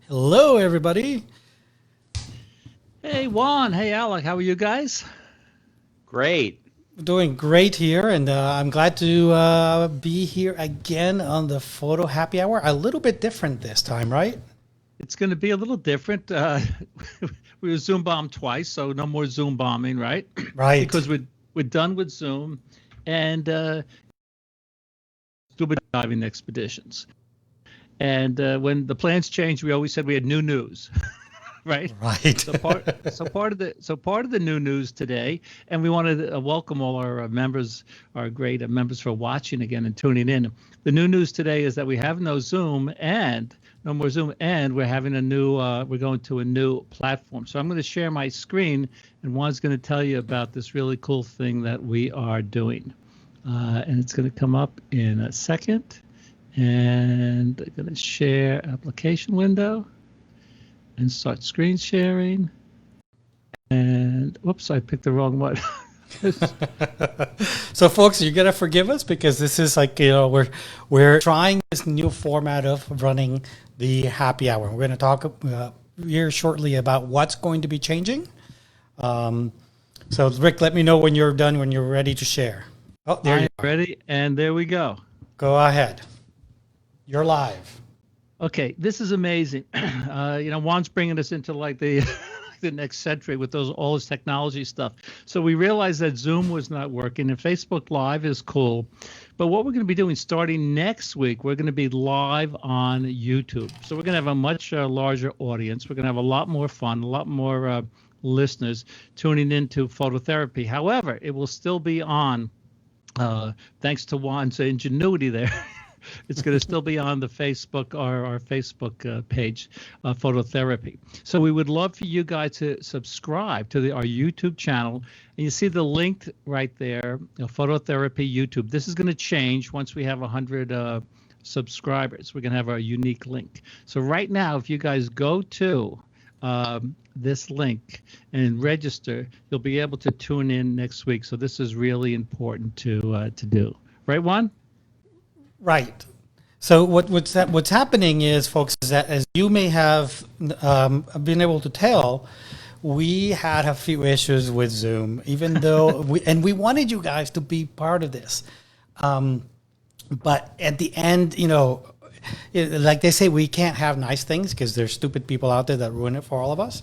Hello, everybody. Hey Juan, hey Alec, how are you guys? Great. Doing great here, and I'm glad to be here again on the Photo Happy Hour. A little bit different this time, right? It's going to be a little different. We were Zoom bombed twice, so no more Zoom bombing, right? Right. Because we're done with Zoom, and scuba diving expeditions. And when the plans changed, we always said we had new news, right? Right. So part of the new news today, and we want to welcome all our members, our great members for watching again and tuning in. The new news today is that we have no Zoom and no more Zoom, and we're having a new. We're going to a new platform. So I'm going to share my screen, and Juan's going to tell you about this really cool thing that we are doing, and it's going to come up in a second. And I'm going to share application window and start screen sharing. And whoops, I picked the wrong one. So, folks, you're gonna forgive us because this is like we're trying this new format of running the happy hour. We're going to talk here shortly about what's going to be changing. So, Rick, let me know when you're done, when you're ready to share. Oh, there you are. Ready, and there we go. Go ahead. You're live. Okay, this is amazing. Juan's bringing us into like the the next century with all this technology stuff. So we realized that Zoom was not working, and Facebook Live is cool. But what we're going to be doing starting next week, we're going to be live on YouTube. So we're going to have a much larger audience. We're going to have a lot more fun, a lot more listeners tuning into phototherapy. However, it will still be on, thanks to Juan's ingenuity there. It's going to still be on the Facebook, our Facebook page, Phototherapy. So we would love for you guys to subscribe to our YouTube channel. And you see the link right there, Phototherapy YouTube. This is going to change once we have 100 subscribers. We're going to have a unique link. So right now, if you guys go to this link and register, you'll be able to tune in next week. So this is really important to do. Right, Juan? Right. So what's happening is, folks, is that as you may have been able to tell, we had a few issues with Zoom, even though we wanted you guys to be part of this. But at the end, like they say, we can't have nice things because there's stupid people out there that ruin it for all of us.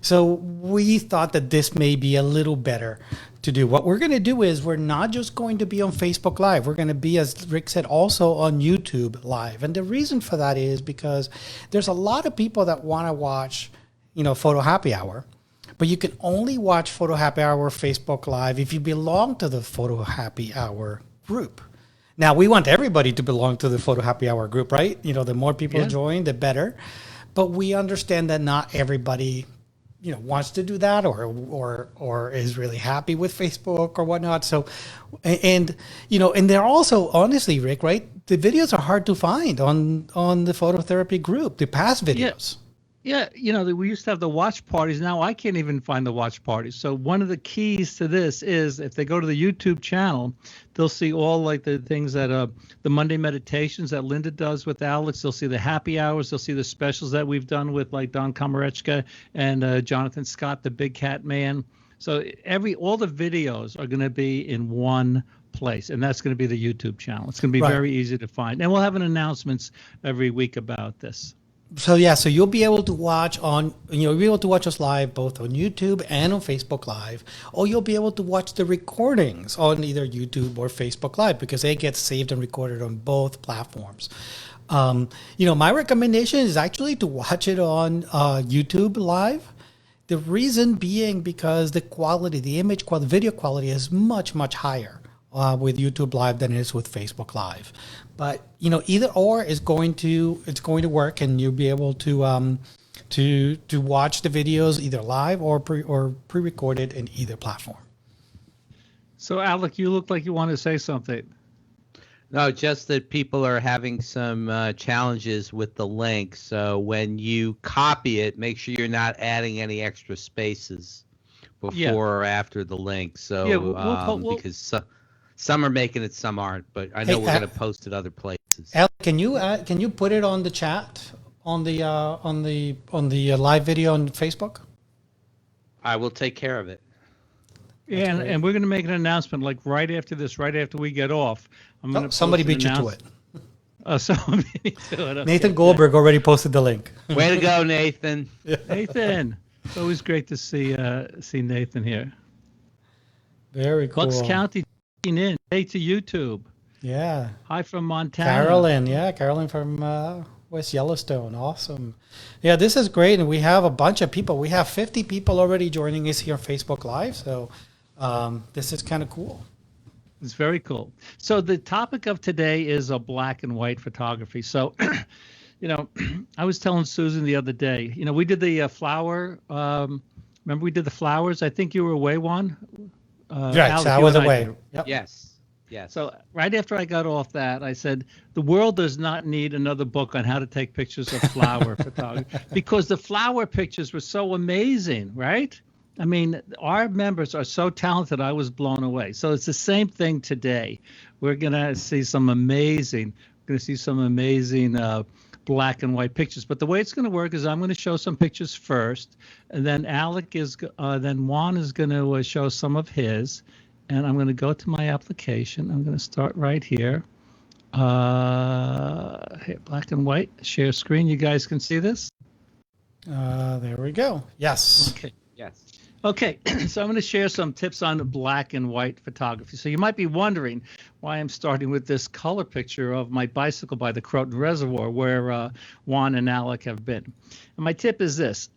So we thought that this may be a little better to do. What we're going to do is we're not just going to be on Facebook Live. We're going to be, as Rick said, also on YouTube Live. And the reason for that is because there's a lot of people that want to watch, Photo Happy Hour, but you can only watch Photo Happy Hour Facebook Live if you belong to the Photo Happy Hour group. Now, we want everybody to belong to the Photo Happy Hour group, right? The more people join, the better. But we understand that not everybody wants to do that or is really happy with Facebook or whatnot. So, and they're also, honestly, Rick, right? The videos are hard to find on the phototherapy group, the past videos. Yeah, we used to have the watch parties. Now I can't even find the watch parties. So one of the keys to this is if they go to the YouTube channel, they'll see all like the things that the Monday meditations that Linda does with Alex. They'll see the happy hours. They'll see the specials that we've done with like Don Komarechka and Jonathan Scott, the Big Cat Man. So all the videos are going to be in one place, and that's going to be the YouTube channel. It's going to be very easy to find, and we'll have an announcements every week about this. So you'll be able to watch you'll be able to watch us live both on YouTube and on Facebook Live, or you'll be able to watch the recordings on either YouTube or Facebook Live because they get saved and recorded on both platforms. My recommendation is actually to watch it on YouTube Live. The reason being because the quality, the image quality, video quality is much, much higher with YouTube Live than it is with Facebook Live. But either or is going to work, and you'll be able to watch the videos either live or pre-recorded in either platform. So Alec, you look like you want to say something. No, just that people are having some challenges with the link. So when you copy it, make sure you're not adding any extra spaces before or after the link. So because some are making it, some aren't. But I know we're going to post it other places. Al, can you put it on the chat on the live video on Facebook? I will take care of it. Yeah, great. and we're going to make an announcement like right after this, right after we get off. I'm going to Somebody beat you to it. Somebody beat me to it. Okay. Nathan Goldberg already posted the link. Way to go, Nathan. Nathan, it's always great to see Nathan here. Very cool. Bucks County tuning in. Hey to YouTube. Yeah. Hi from Montana. Carolyn from West Yellowstone. Awesome. Yeah, this is great. And we have a bunch of people. We have 50 people already joining us here on Facebook Live. So this is kind of cool. It's very cool. So the topic of today is a black and white photography. So, I was telling Susan the other day, we did the flower. Remember we did the flowers? I think you were away, Juan. Right, Alex, so I you was and away. did. Yep. Yes. Yes. So right after I got off that, I said, the world does not need another book on how to take pictures of flower photography, because the flower pictures were so amazing, right? I mean, our members are so talented. I was blown away. So it's the same thing today. We're going to see some amazing black and white pictures. But the way it's going to work is I'm going to show some pictures first, and then then Juan is going to show some of his. And I'm going to go to my application. I'm going to start right here. Here, black and white, share screen. You guys can see this? There we go. Yes. Okay. Yes. Okay, so I'm going to share some tips on black and white photography. So you might be wondering why I'm starting with this color picture of my bicycle by the Croton Reservoir where Juan and Alec have been. And my tip is this.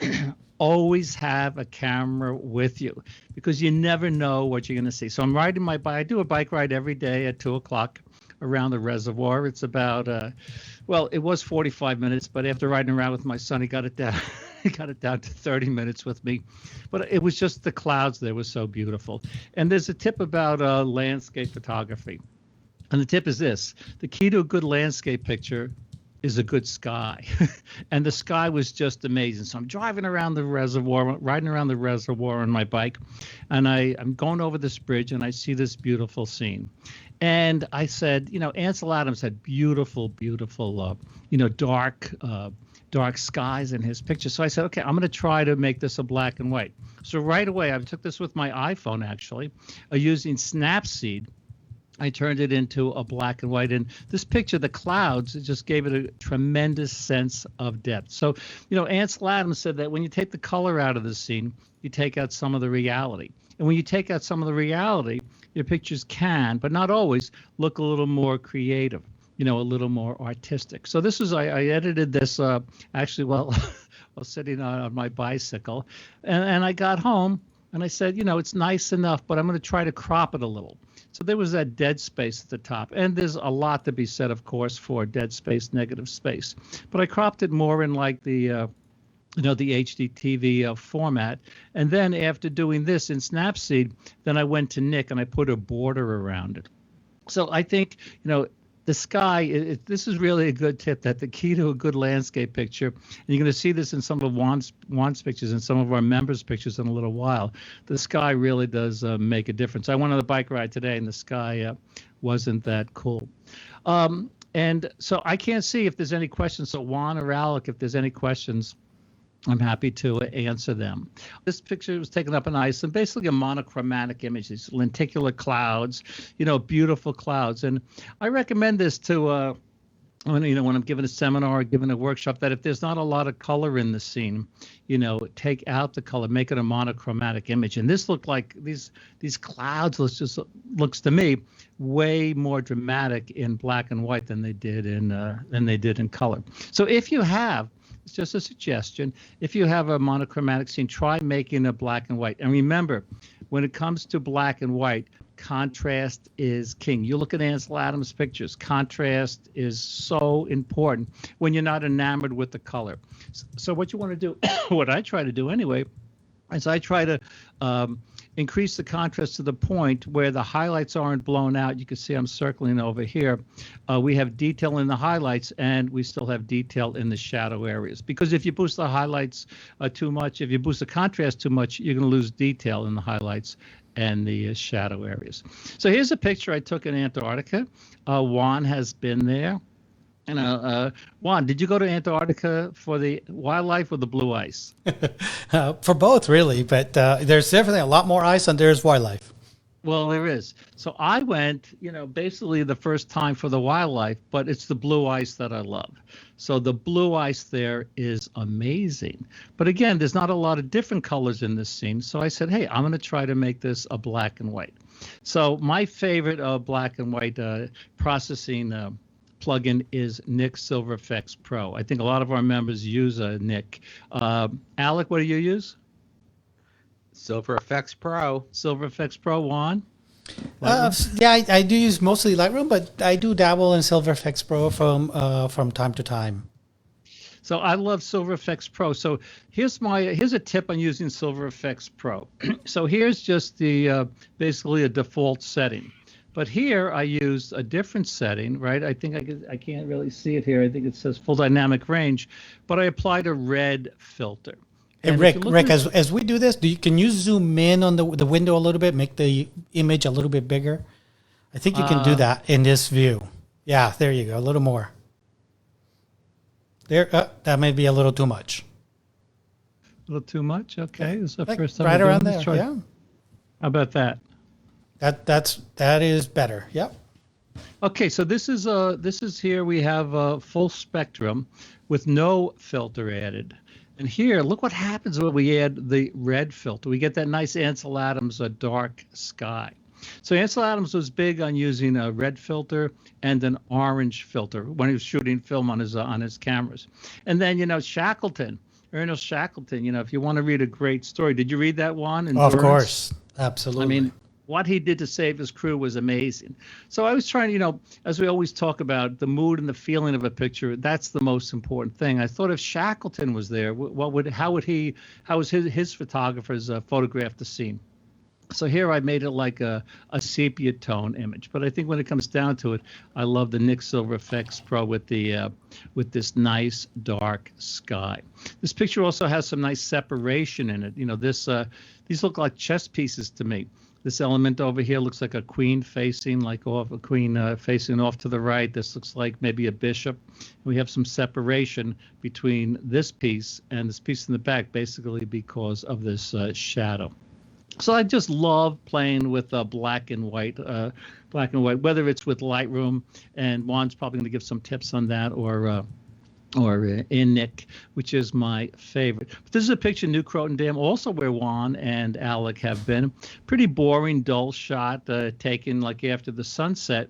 Always have a camera with you, because you never know what you're going to see. So I'm riding my bike. I do a bike ride every day at 2 o'clock around the reservoir. It's about, it was 45 minutes, but after riding around with my son, he got it down. He got it down to 30 minutes with me. But it was just the clouds there were so beautiful. And there's a tip about landscape photography. And the tip is this. The key to a good landscape picture is a good sky. And the sky was just amazing. So I'm driving around the reservoir, riding around the reservoir on my bike, and I'm going over this bridge, and I see this beautiful scene. And I said, Ansel Adams had beautiful, dark skies in his picture. So I said, okay, I'm going to try to make this a black and white. So right away, I took this with my iPhone, actually, using Snapseed. I turned it into a black and white. And this picture, the clouds, it just gave it a tremendous sense of depth. So, Ansel Adams said that when you take the color out of the scene, you take out some of the reality. And when you take out some of the reality, your pictures can, but not always, look a little more creative, a little more artistic. So this is, I edited this actually while sitting on my bicycle. And I got home and I said, it's nice enough, but I'm going to try to crop it a little. So there was that dead space at the top. And there's a lot to be said, of course, for dead space, negative space. But I cropped it more in like the HDTV format. And then after doing this in Snapseed, then I went to Nick and I put a border around it. So I think, the sky, this is really a good tip, that the key to a good landscape picture, and you're going to see this in some of Juan's pictures and some of our members' pictures in a little while, the sky really does make a difference. I went on a bike ride today and the sky wasn't that cool. And so I can't see if there's any questions. So Juan or Alec, if there's any questions, I'm happy to answer them. This picture was taken up in Iceland, basically a monochromatic image, these lenticular clouds, beautiful clouds. And I recommend this to, when I'm giving a seminar or giving a workshop, that if there's not a lot of color in the scene, take out the color, make it a monochromatic image. And this looked like these clouds looks to me way more dramatic in black and white than they did in color. So if you have, it's just a suggestion, if you have a monochromatic scene, try making a black and white. And remember, when it comes to black and white, contrast is king. You look at Ansel Adams' pictures, contrast is so important when you're not enamored with the color. So what you want to do, what I try to do anyway, is I try to increase the contrast to the point where the highlights aren't blown out. You can see I'm circling over here. We have detail in the highlights, and we still have detail in the shadow areas. Because if you boost the highlights too much, if you boost the contrast too much, you're going to lose detail in the highlights and the shadow areas. So here's a picture I took in Antarctica. Juan has been there. Juan, did you go to Antarctica for the wildlife or the blue ice? For both, really, but there's definitely a lot more ice than there's wildlife. Well, there is. So I went, basically the first time for the wildlife, but it's the blue ice that I love. So the blue ice there is amazing. But again, there's not a lot of different colors in this scene. So I said, hey, I'm going to try to make this a black and white. So my favorite black and white processing plugin is Nik Silver Efex Pro. I think a lot of our members use Nik. Alec, what do you use? Silver Efex Pro. Silver Efex Pro, Juan? Yeah, I do use mostly Lightroom, but I do dabble in Silver Efex Pro from time to time. So I love Silver Efex Pro. So here's a tip on using Silver Efex Pro. So here's just the basically a default setting. But here I use a different setting, right? I think I can't really see it here. I think it says full dynamic range, but I applied a red filter. And Rick, as we do this, can you zoom in on the window a little bit, make the image a little bit bigger? I think you can do that in this view. Yeah, there you go, a little more. There, that may be a little too much. A little too much? Okay, this is the first time right around there. Yeah. How about that? That is better. Yep. Okay, so this is here we have a full spectrum with no filter added. And here, look what happens when we add the red filter. We get that nice Ansel Adams dark sky. So Ansel Adams was big on using a red filter and an orange filter when he was shooting film on his cameras. And then, Shackleton, Ernest Shackleton, if you want to read a great story. Did you read that one? Of course. Absolutely. I mean, what he did to save his crew was amazing. So I was trying, as we always talk about, the mood and the feeling of a picture, that's the most important thing. I thought if Shackleton was there, how would his photographers photograph the scene? So here I made it like a sepia tone image. But I think when it comes down to it, I love the Nik Silver Efex Pro with this nice dark sky. This picture also has some nice separation in it. These look like chess pieces to me. This element over here looks like a queen facing off to the right. This looks like maybe a bishop. We have some separation between this piece and this piece in the back, basically because of this shadow. So I just love playing with black and white, whether it's with Lightroom, and Juan's probably going to give some tips on that, or in Nik, which is my favorite. But this is a picture New Croton Dam, also where Juan and Alec have been. Pretty boring, dull shot taken like after the sunset.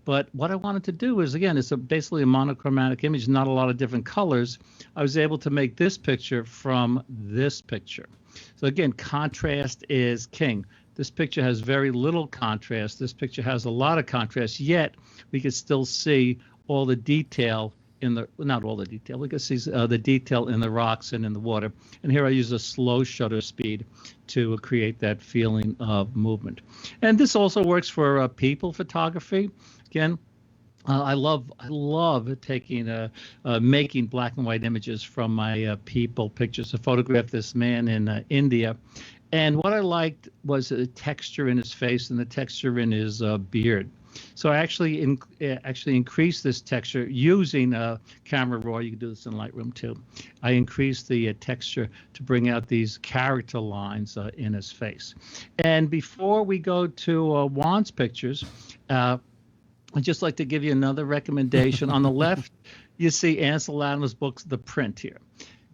But what I wanted to do is, again, it's basically a monochromatic image, not a lot of different colors. I was able to make this picture from this picture. So again, contrast is king. This picture has very little contrast. This picture has a lot of contrast, yet we can still see all the detail not all the detail. We can see the detail in the rocks and in the water. And here I use a slow shutter speed to create that feeling of movement. And this also works for people photography. Again, I love taking making black and white images from my people pictures. I photographed this man in India, and what I liked was the texture in his face and the texture in his beard. So I actually increased this texture using Camera Raw. You can do this in Lightroom too. I increased the texture to bring out these character lines in his face. And before we go to Juan's pictures, I'd just like to give you another recommendation. On the left, you see Ansel Adams' book, The Print here.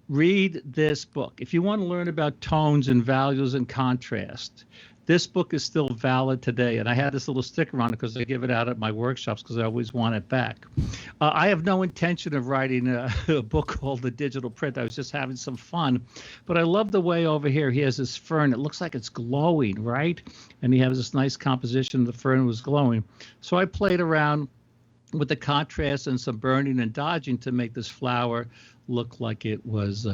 Read this book. If you want to learn about tones and values and contrast, this book is still valid today. And I had this little sticker on it because I give it out at my workshops because I always want it back. I have no intention of writing a book called The Digital Print. I was just having some fun. But I love the way over here he has this fern. It looks like it's glowing, right? And he has this nice composition. The fern was glowing. So I played around with the contrast and some burning and dodging to make this flower look like it was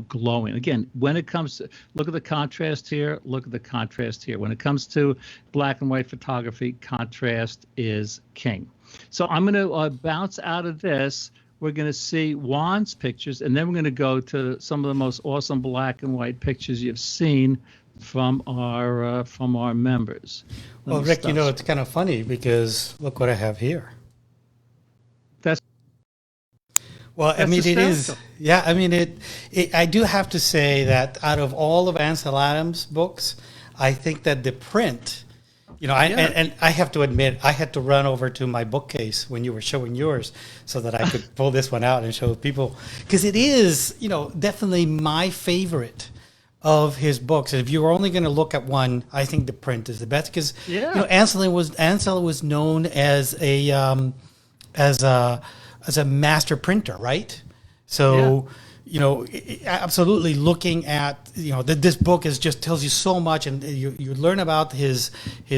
glowing. Again, when it comes to, look at the contrast here, look at the contrast here. When it comes to black and white photography, contrast is king. So I'm going to bounce out of this. We're going to see Juan's pictures, and then we're going to go to some of the most awesome black and white pictures you've seen from our members. Well, Rick, it's kind of funny because look what I have here. Well, I That's mean, it is. hysterical. Yeah, I mean, I do have to say that out of all of Ansel Adams' books, I think that the print, and I have to admit, I had to run over to my bookcase when you were showing yours so that I could pull this one out and show people. Because it is, definitely my favorite of his books. And if you were only going to look at one, I think the print is the best. Because, Ansel was known as as a master printer, right? So, absolutely looking at, this book is just tells you so much, and you learn about his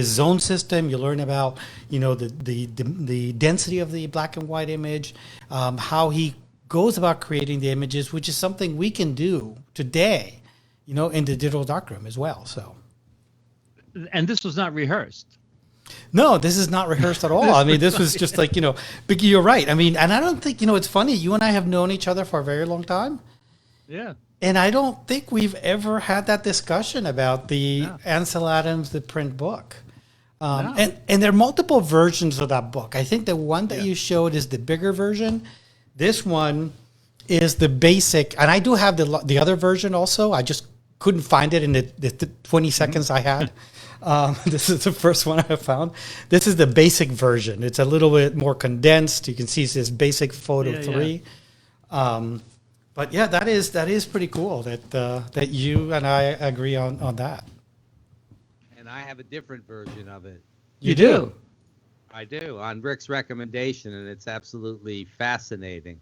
zone system. You learn about, the density of the black and white image, how he goes about creating the images, which is something we can do today, in the digital darkroom as well. So, And this was not rehearsed. no, this is not rehearsed at all. I mean, this was just like, but you're right. I mean, and I don't think, it's funny. You and I have known each other for a very long time. Yeah. And I don't think we've ever had that discussion about the Ansel Adams, the print book. No. And there are multiple versions of that book. I think the one that you showed is the bigger version. This one is the basic. And I do have the other version also. I just couldn't find it in the 20 seconds I had. This is the first one I found. This is the basic version. It's a little bit more condensed. You can see it says basic photo 3. But yeah, that is pretty cool that you and I agree on that. And I have a different version of it. You do? I do, on Rick's recommendation, and it's absolutely fascinating.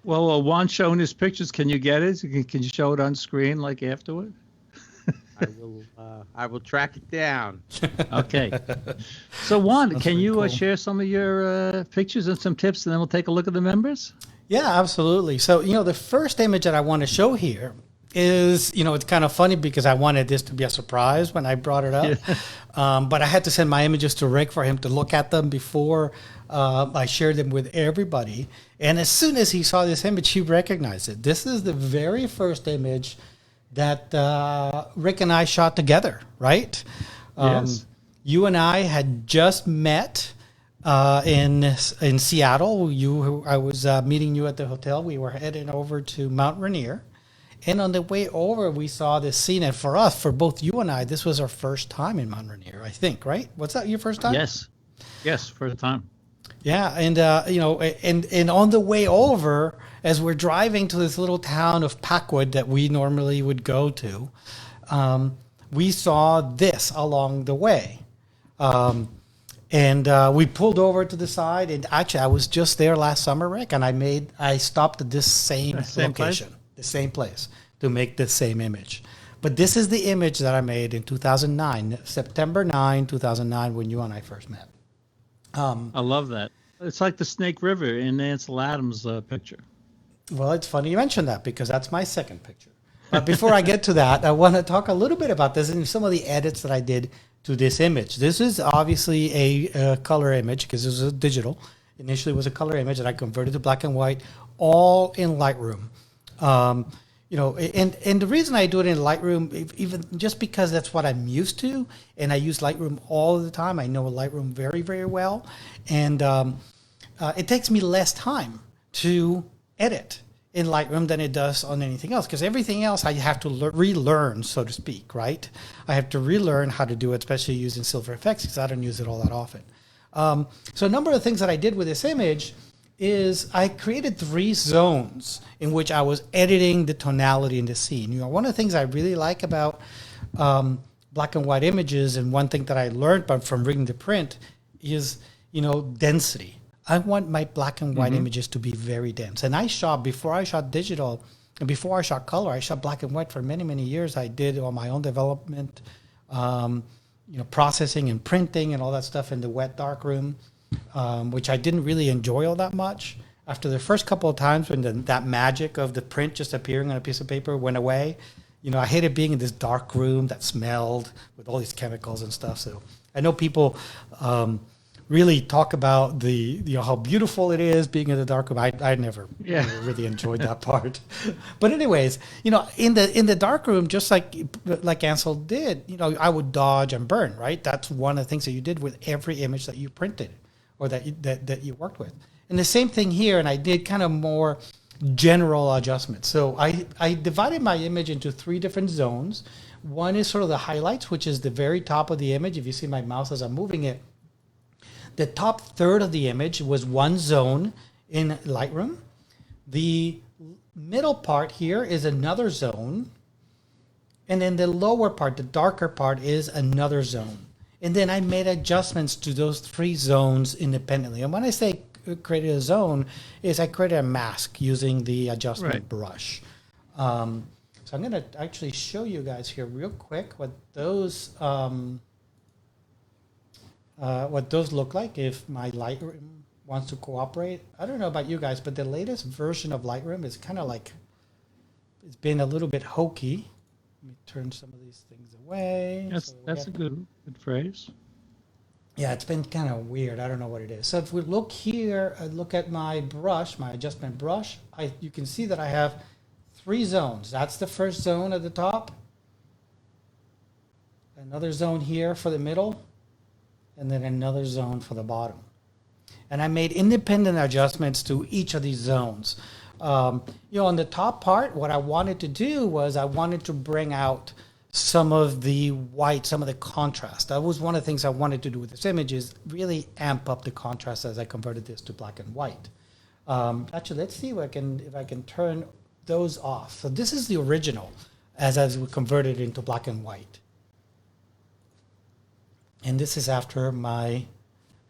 Well, Juan's showing his pictures. Can you get it? Can you show it on screen like afterward? I will track it down. Okay. So Juan, can pretty you cool. share some of your pictures and some tips, and then we'll take a look at the members? Yeah, absolutely. So, the first image that I want to show here is, it's kind of funny because I wanted this to be a surprise when I brought it up. But I had to send my images to Rick for him to look at them before I shared them with everybody. And as soon as he saw this image, he recognized it. This is the very first image that Rick and I shot together, right? Yes. You and I had just met in Seattle. I was meeting you at the hotel. We were heading over to Mount Rainier. And on the way over, we saw this scene. And for us, for both you and I, this was our first time in Mount Rainier, I think, right? What's that, your first time? Yes. Yes, first time. Yeah, and and on the way over, as we're driving to this little town of Packwood that we normally would go to, we saw this along the way, and we pulled over to the side. And actually, I was just there last summer, Rick, and I stopped at this same location, the same place, to make the same image. But this is the image that I made in 2009, September 9, 2009, when you and I first met. I love that. It's like the Snake River in Ansel Adams' picture. Well, it's funny you mentioned that because that's my second picture. But before I get to that, I want to talk a little bit about this and some of the edits that I did to this image. This is obviously a color image because this was digital. Initially, it was a color image that I converted to black and white, all in Lightroom. And the reason I do it in Lightroom, even just because that's what I'm used to, and I use Lightroom all the time. I know Lightroom very, very well, and it takes me less time to edit in Lightroom than it does on anything else, because everything else I have to relearn, so to speak, right? I have to relearn how to do it, especially using Silver FX, because I don't use it all that often. So a number of things that I did with this image is I created 3 zones in which I was editing the tonality in the scene. One of the things I really like about black and white images, and one thing that I learned from reading the print is, density. I want my black and white images to be very dense. And before I shot digital, and before I shot color, I shot black and white for many, many years. I did all my own development, processing and printing and all that stuff in the wet darkroom, which I didn't really enjoy all that much. After the first couple of times when that magic of the print just appearing on a piece of paper went away, I hated being in this dark room that smelled with all these chemicals and stuff. So I know people really talk about how beautiful it is being in the dark room. I never really enjoyed that part. But anyways, in the dark room, just like Ansel did, I would dodge and burn, right? That's one of the things that you did with every image that you printed or that you worked with. And the same thing here, and I did kind of more general adjustments. So I divided my image into 3 different zones. One is sort of the highlights, which is the very top of the image. If you see my mouse as I'm moving it, the top third of the image was one zone in Lightroom. The middle part here is another zone. And then the lower part, the darker part, is another zone. And then I made adjustments to those 3 zones independently. And when I say created a zone, is I created a mask using the adjustment brush. So I'm going to actually show you guys here real quick what those look like if my Lightroom wants to cooperate. I don't know about you guys, but the latest version of Lightroom is kind of like, it's been a little bit hokey. Let me turn some of these things away. That's a good phrase. Yeah, it's been kind of weird. I don't know what it is. So if we look here, look at my brush, my adjustment brush, you can see that I have 3 zones. That's the first zone at the top. Another zone here for the middle. And then another zone for the bottom. And I made independent adjustments to each of these zones. On the top part, what I wanted to do was I wanted to bring out some of the white, some of the contrast. That was one of the things I wanted to do with this image, is really amp up the contrast as I converted this to black and white. Actually, let's see if I can turn those off. So this is the original as we converted it into black and white. And this is after my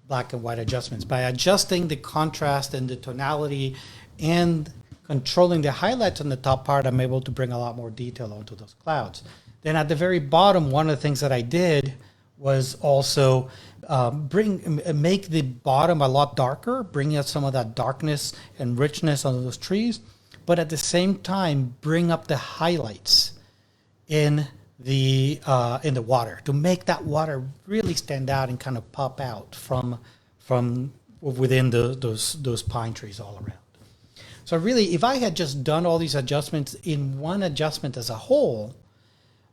black and white adjustments. By adjusting the contrast and the tonality and controlling the highlights on the top part, I'm able to bring a lot more detail onto those clouds. Then at the very bottom, one of the things that I did was also make the bottom a lot darker, bring out some of that darkness and richness on those trees, but at the same time, bring up the highlights in the water to make that water really stand out and kind of pop out from within those pine trees all around. So really, if I had just done all these adjustments in one adjustment as a whole,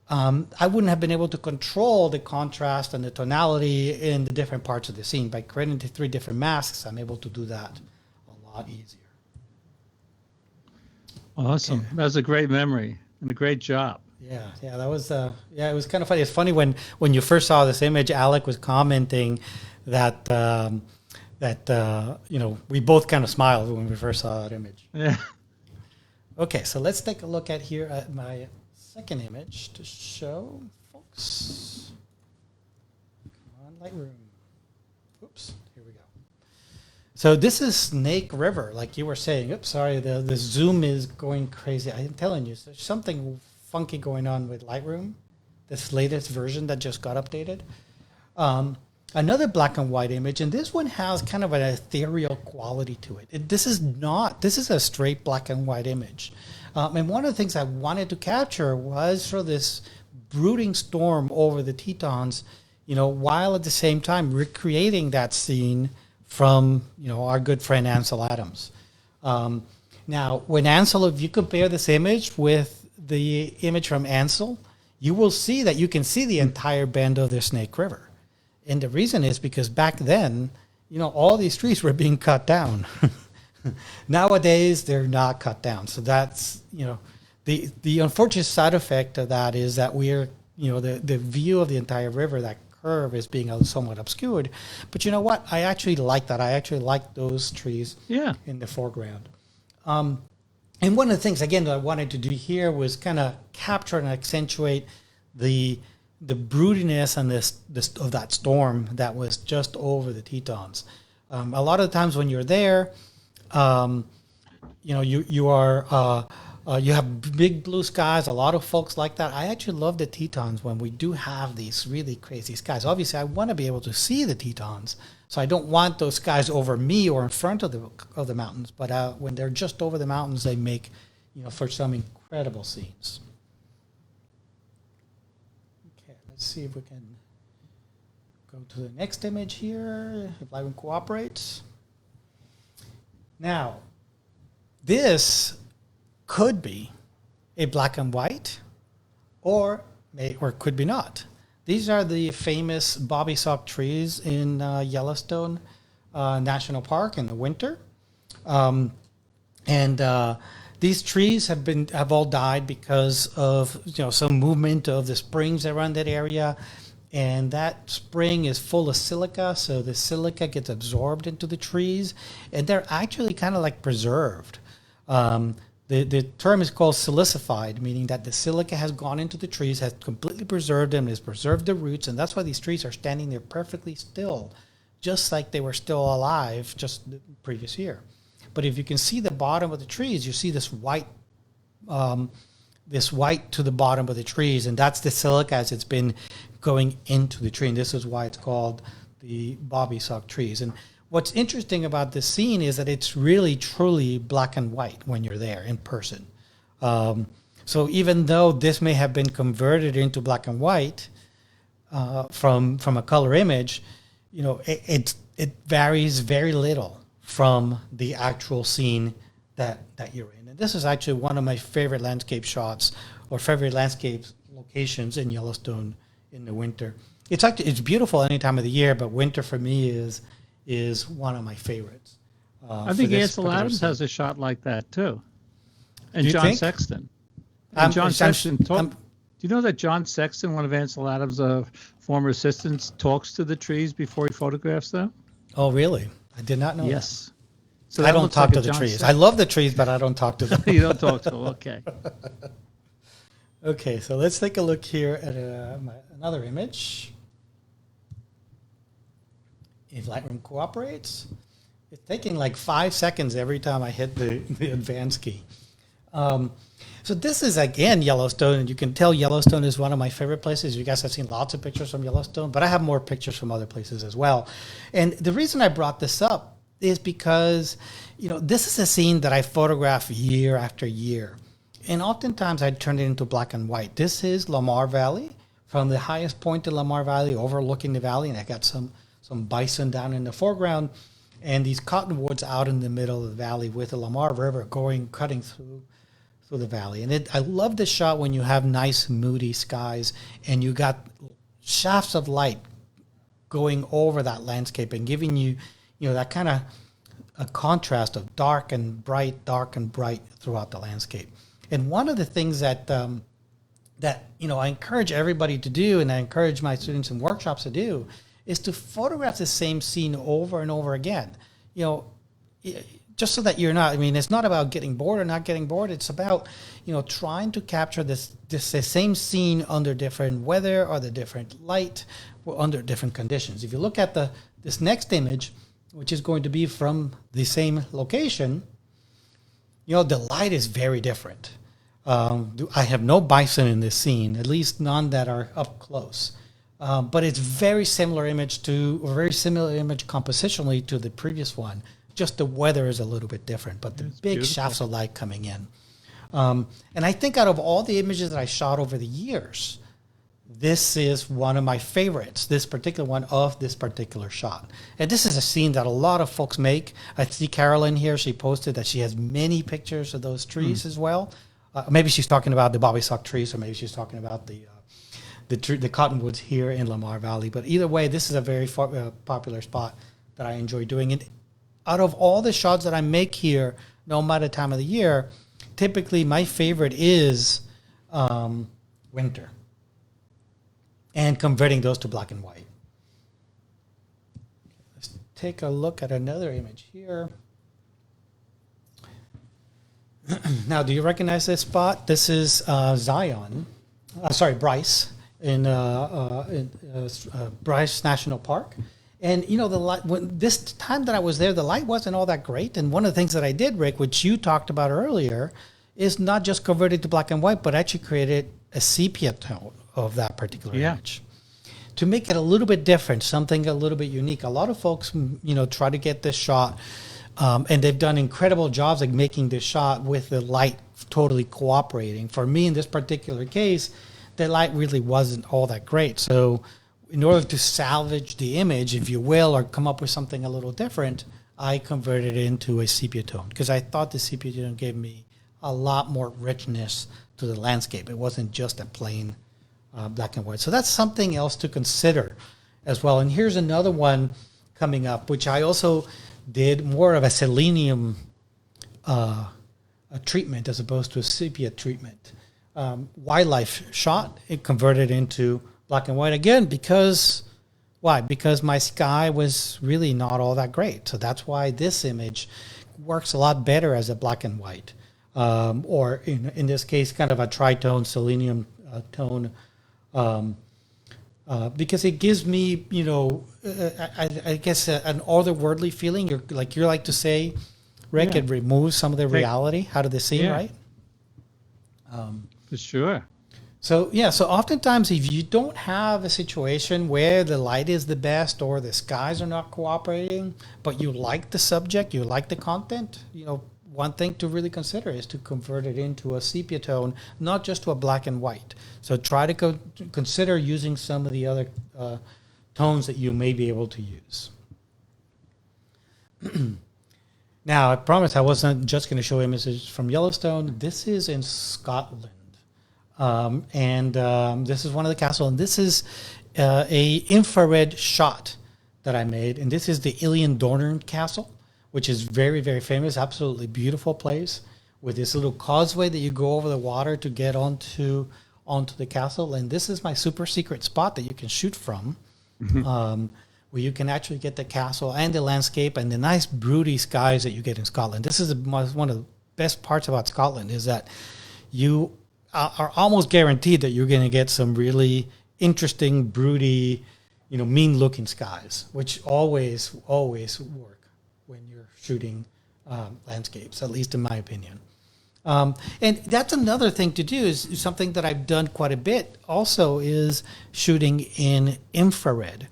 I wouldn't have been able to control the contrast and the tonality in the different parts of the scene. By creating the 3 different masks, I'm able to do that a lot easier. Awesome. Okay. That was a great memory and a great job. Yeah, that was it was kind of funny. It's funny when you first saw this image, Alec was commenting that we both kind of smiled when we first saw that image. Yeah. Okay, so let's take a look at here at my second image to show folks. Come on, Lightroom. Oops, here we go. So this is Snake River, like you were saying. Oops, sorry, the zoom is going crazy. I'm telling you, there's something funky going on with Lightroom, this latest version that just got updated. Another black and white image, and this one has kind of an ethereal quality to it. This is a straight black and white image. And one of the things I wanted to capture was sort of this brooding storm over the Tetons, while at the same time recreating that scene from, our good friend Ansel Adams. Now, when Ansel, if you compare this image with the image from Ansel, you will see that you can see the entire bend of the Snake River. And the reason is because back then, all these trees were being cut down. Nowadays, they're not cut down. So that's, the unfortunate side effect of that is that we're, the view of the entire river, that curve, is being somewhat obscured. But you know what? I actually like that. I actually like those trees in the foreground. And one of the things, again, that I wanted to do here was kind of capture and accentuate the broodiness and this of that storm that was just over the Tetons. A lot of the times when you're there, you have big blue skies. A lot of folks like that. I actually love the Tetons when we do have these really crazy skies. Obviously, I want to be able to see the Tetons, so I don't want those skies over me or in front of the mountains. But when they're just over the mountains, they make, for some incredible scenes. Okay, let's see if we can go to the next image here, if Lightroom cooperates. Now, this could be a black and white, or could be not. These are the famous bobby sock trees in Yellowstone National Park in the winter. And these trees have all died because of some movement of the springs around that area, and that spring is full of silica, so the silica gets absorbed into the trees, and they're actually kind of like preserved. The term is called silicified, meaning that the silica has gone into the trees, has completely preserved them, has preserved the roots, and that's why these trees are standing there perfectly still, just like they were still alive just the previous year. But if you can see the bottom of the trees, you see this white to the bottom of the trees, and that's the silica as it's been going into the tree, and this is why it's called the Bobby sock trees. And what's interesting about this scene is that it's really truly black and white when you're there in person. So even though this may have been converted into black and white from a color image, it varies very little from the actual scene that you're in. And this is actually one of my favorite landscape shots or favorite landscape locations in Yellowstone in the winter. It's beautiful any time of the year, but winter for me is one of my favorites. I think Ansel Adams has a shot like that too, and John Sexton. And John Sexton do you know that John Sexton, one of Ansel Adams' former assistants, talks to the trees before he photographs them? Oh, really? I did not know. Yes. That. So I don't talk to the trees. I love the trees, but I don't talk to them. You don't talk to them. Okay. Okay, so let's take a look here at another image. If Lightroom cooperates, it's taking like 5 seconds every time I hit the advance key. So this is, again, Yellowstone, and you can tell Yellowstone is one of my favorite places. You guys have seen lots of pictures from Yellowstone, but I have more pictures from other places as well. And the reason I brought this up is because, this is a scene that I photograph year after year. And oftentimes I turn it into black and white. This is Lamar Valley, from the highest point in Lamar Valley, overlooking the valley, and I got some bison down in the foreground, and these cottonwoods out in the middle of the valley with the Lamar River cutting through the valley. And I love this shot when you have nice moody skies and you got shafts of light going over that landscape and giving you, that kind of a contrast of dark and bright throughout the landscape. And one of the things that I encourage everybody to do, and I encourage my students in workshops to do, is to photograph the same scene over and over again. Just so that you're not, it's not about getting bored or not getting bored. It's about, trying to capture the same scene under different weather or the different light or under different conditions. If you look at this next image, which is going to be from the same location, the light is very different. I have no bison in this scene, at least none that are up close. But it's very similar image compositionally to the previous one. Just the weather is a little bit different, but the big shafts of light coming in. And I think out of all the images that I shot over the years, this is one of my favorites, this particular one of this particular shot. And this is a scene that a lot of folks make. I see Carolyn here. She posted that she has many pictures of those trees as well. Maybe she's talking about the Bobby sock trees, or maybe she's talking about the cottonwoods here in Lamar Valley. But either way, this is a very popular spot that I enjoy doing. And out of all the shots that I make here, no matter time of the year, typically my favorite is winter and converting those to black and white. Let's take a look at another image here. Now, do you recognize this spot? This is Bryce in Bryce National Park. And, the light, this time that I was there, the light wasn't all that great. And one of the things that I did, Rick, which you talked about earlier, is not just converted to black and white, but actually created a sepia tone of that particular image to make it a little bit different, something a little bit unique. A lot of folks, try to get this shot, and they've done incredible jobs at making this shot with the light totally cooperating. For me, in this particular case, the light really wasn't all that great. So in order to salvage the image, if you will, or come up with something a little different, I converted it into a sepia tone because I thought the sepia tone gave me a lot more richness to the landscape. It wasn't just a plain black and white. So that's something else to consider as well. And here's another one coming up, which I also did more of a selenium a treatment as opposed to a sepia treatment. Wildlife shot, it converted into black and white again because, why? Because my sky was really not all that great. So that's why this image works a lot better as a black and white. Or in this case, kind of a tritone selenium tone, because it gives me, I guess an otherworldly feeling. You're like to say, Rick, it removes some of the reality out of the scene, right? For sure. So oftentimes if you don't have a situation where the light is the best or the skies are not cooperating, but you like the subject, you like the content, one thing to really consider is to convert it into a sepia tone, not just to a black and white. So try to consider using some of the other tones that you may be able to use. Now, I promised I wasn't just going to show images from Yellowstone. This is in Scotland. This is one of the castles. And this is a infrared shot that I made. And this is the Illian Castle, which is very, very famous, absolutely beautiful place with this little causeway that you go over the water to get onto the castle. And this is my super secret spot that you can shoot from, where you can actually get the castle and the landscape and the nice broody skies that you get in Scotland. This is one of the best parts about Scotland is that you are almost guaranteed that you're going to get some really interesting, broody, mean-looking skies, which always work when you're shooting landscapes, at least in my opinion. And that's another thing to do is something that I've done quite a bit also is shooting in infrared.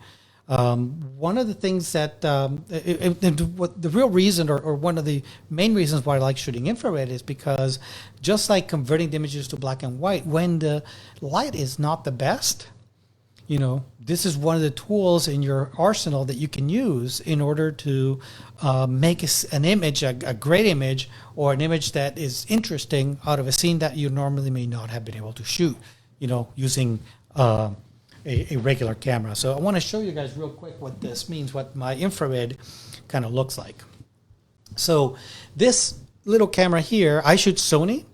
One of the things that the real reason or one of the main reasons why I like shooting infrared is because just like converting the images to black and white, when the light is not the best, this is one of the tools in your arsenal that you can use in order to make an image, a great image, or an image that is interesting out of a scene that you normally may not have been able to shoot, using a regular camera. So I want to show you guys real quick what this means, what my infrared kind of looks like. So this little camera here, I shoot Sony.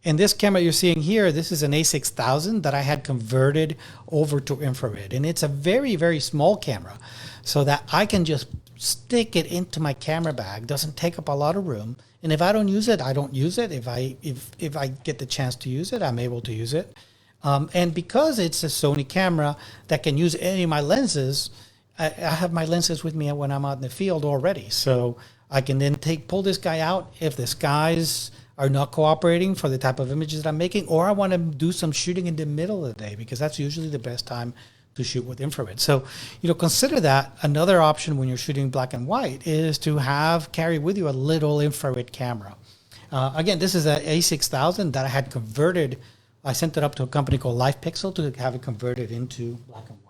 And this camera you're seeing here, this is an A6000 that I had converted over to infrared. And it's a very, very small camera so that I can just stick it into my camera bag. Doesn't take up a lot of room. And if I don't use it, I don't use it. If I get the chance to use it, I'm able to use it. And because it's a Sony camera that can use any of my lenses, I have my lenses with me when I'm out in the field already. So I can then pull this guy out if the skies are not cooperating for the type of images that I'm making, or I want to do some shooting in the middle of the day because that's usually the best time to shoot with infrared. So, consider that another option when you're shooting black and white is to carry with you a little infrared camera. Again, this is an A6000 that I had converted. I sent it up to a company called LifePixel to have it converted into black and white.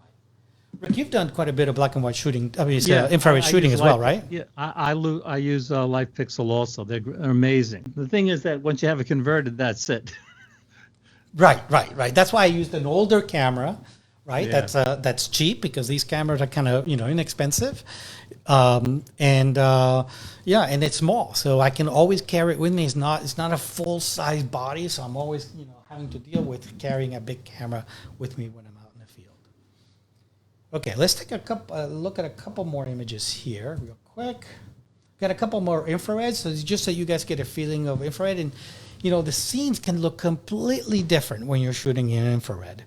Rick, you've done quite a bit of black and white shooting. I mean, infrared shooting as well, right? Yeah, I use LifePixel also. They're amazing. The thing is that once you have it converted, that's it. Right. That's why I used an older camera, right? Yeah. That's cheap because these cameras are kind of inexpensive, and it's small, so I can always carry it with me. It's not a full size body, so I'm always having to deal with carrying a big camera with me when I'm out in the field. Okay, let's take a look at a couple more images here real quick. Got a couple more infrared, so just so you guys get a feeling of infrared. And, the scenes can look completely different when you're shooting in infrared.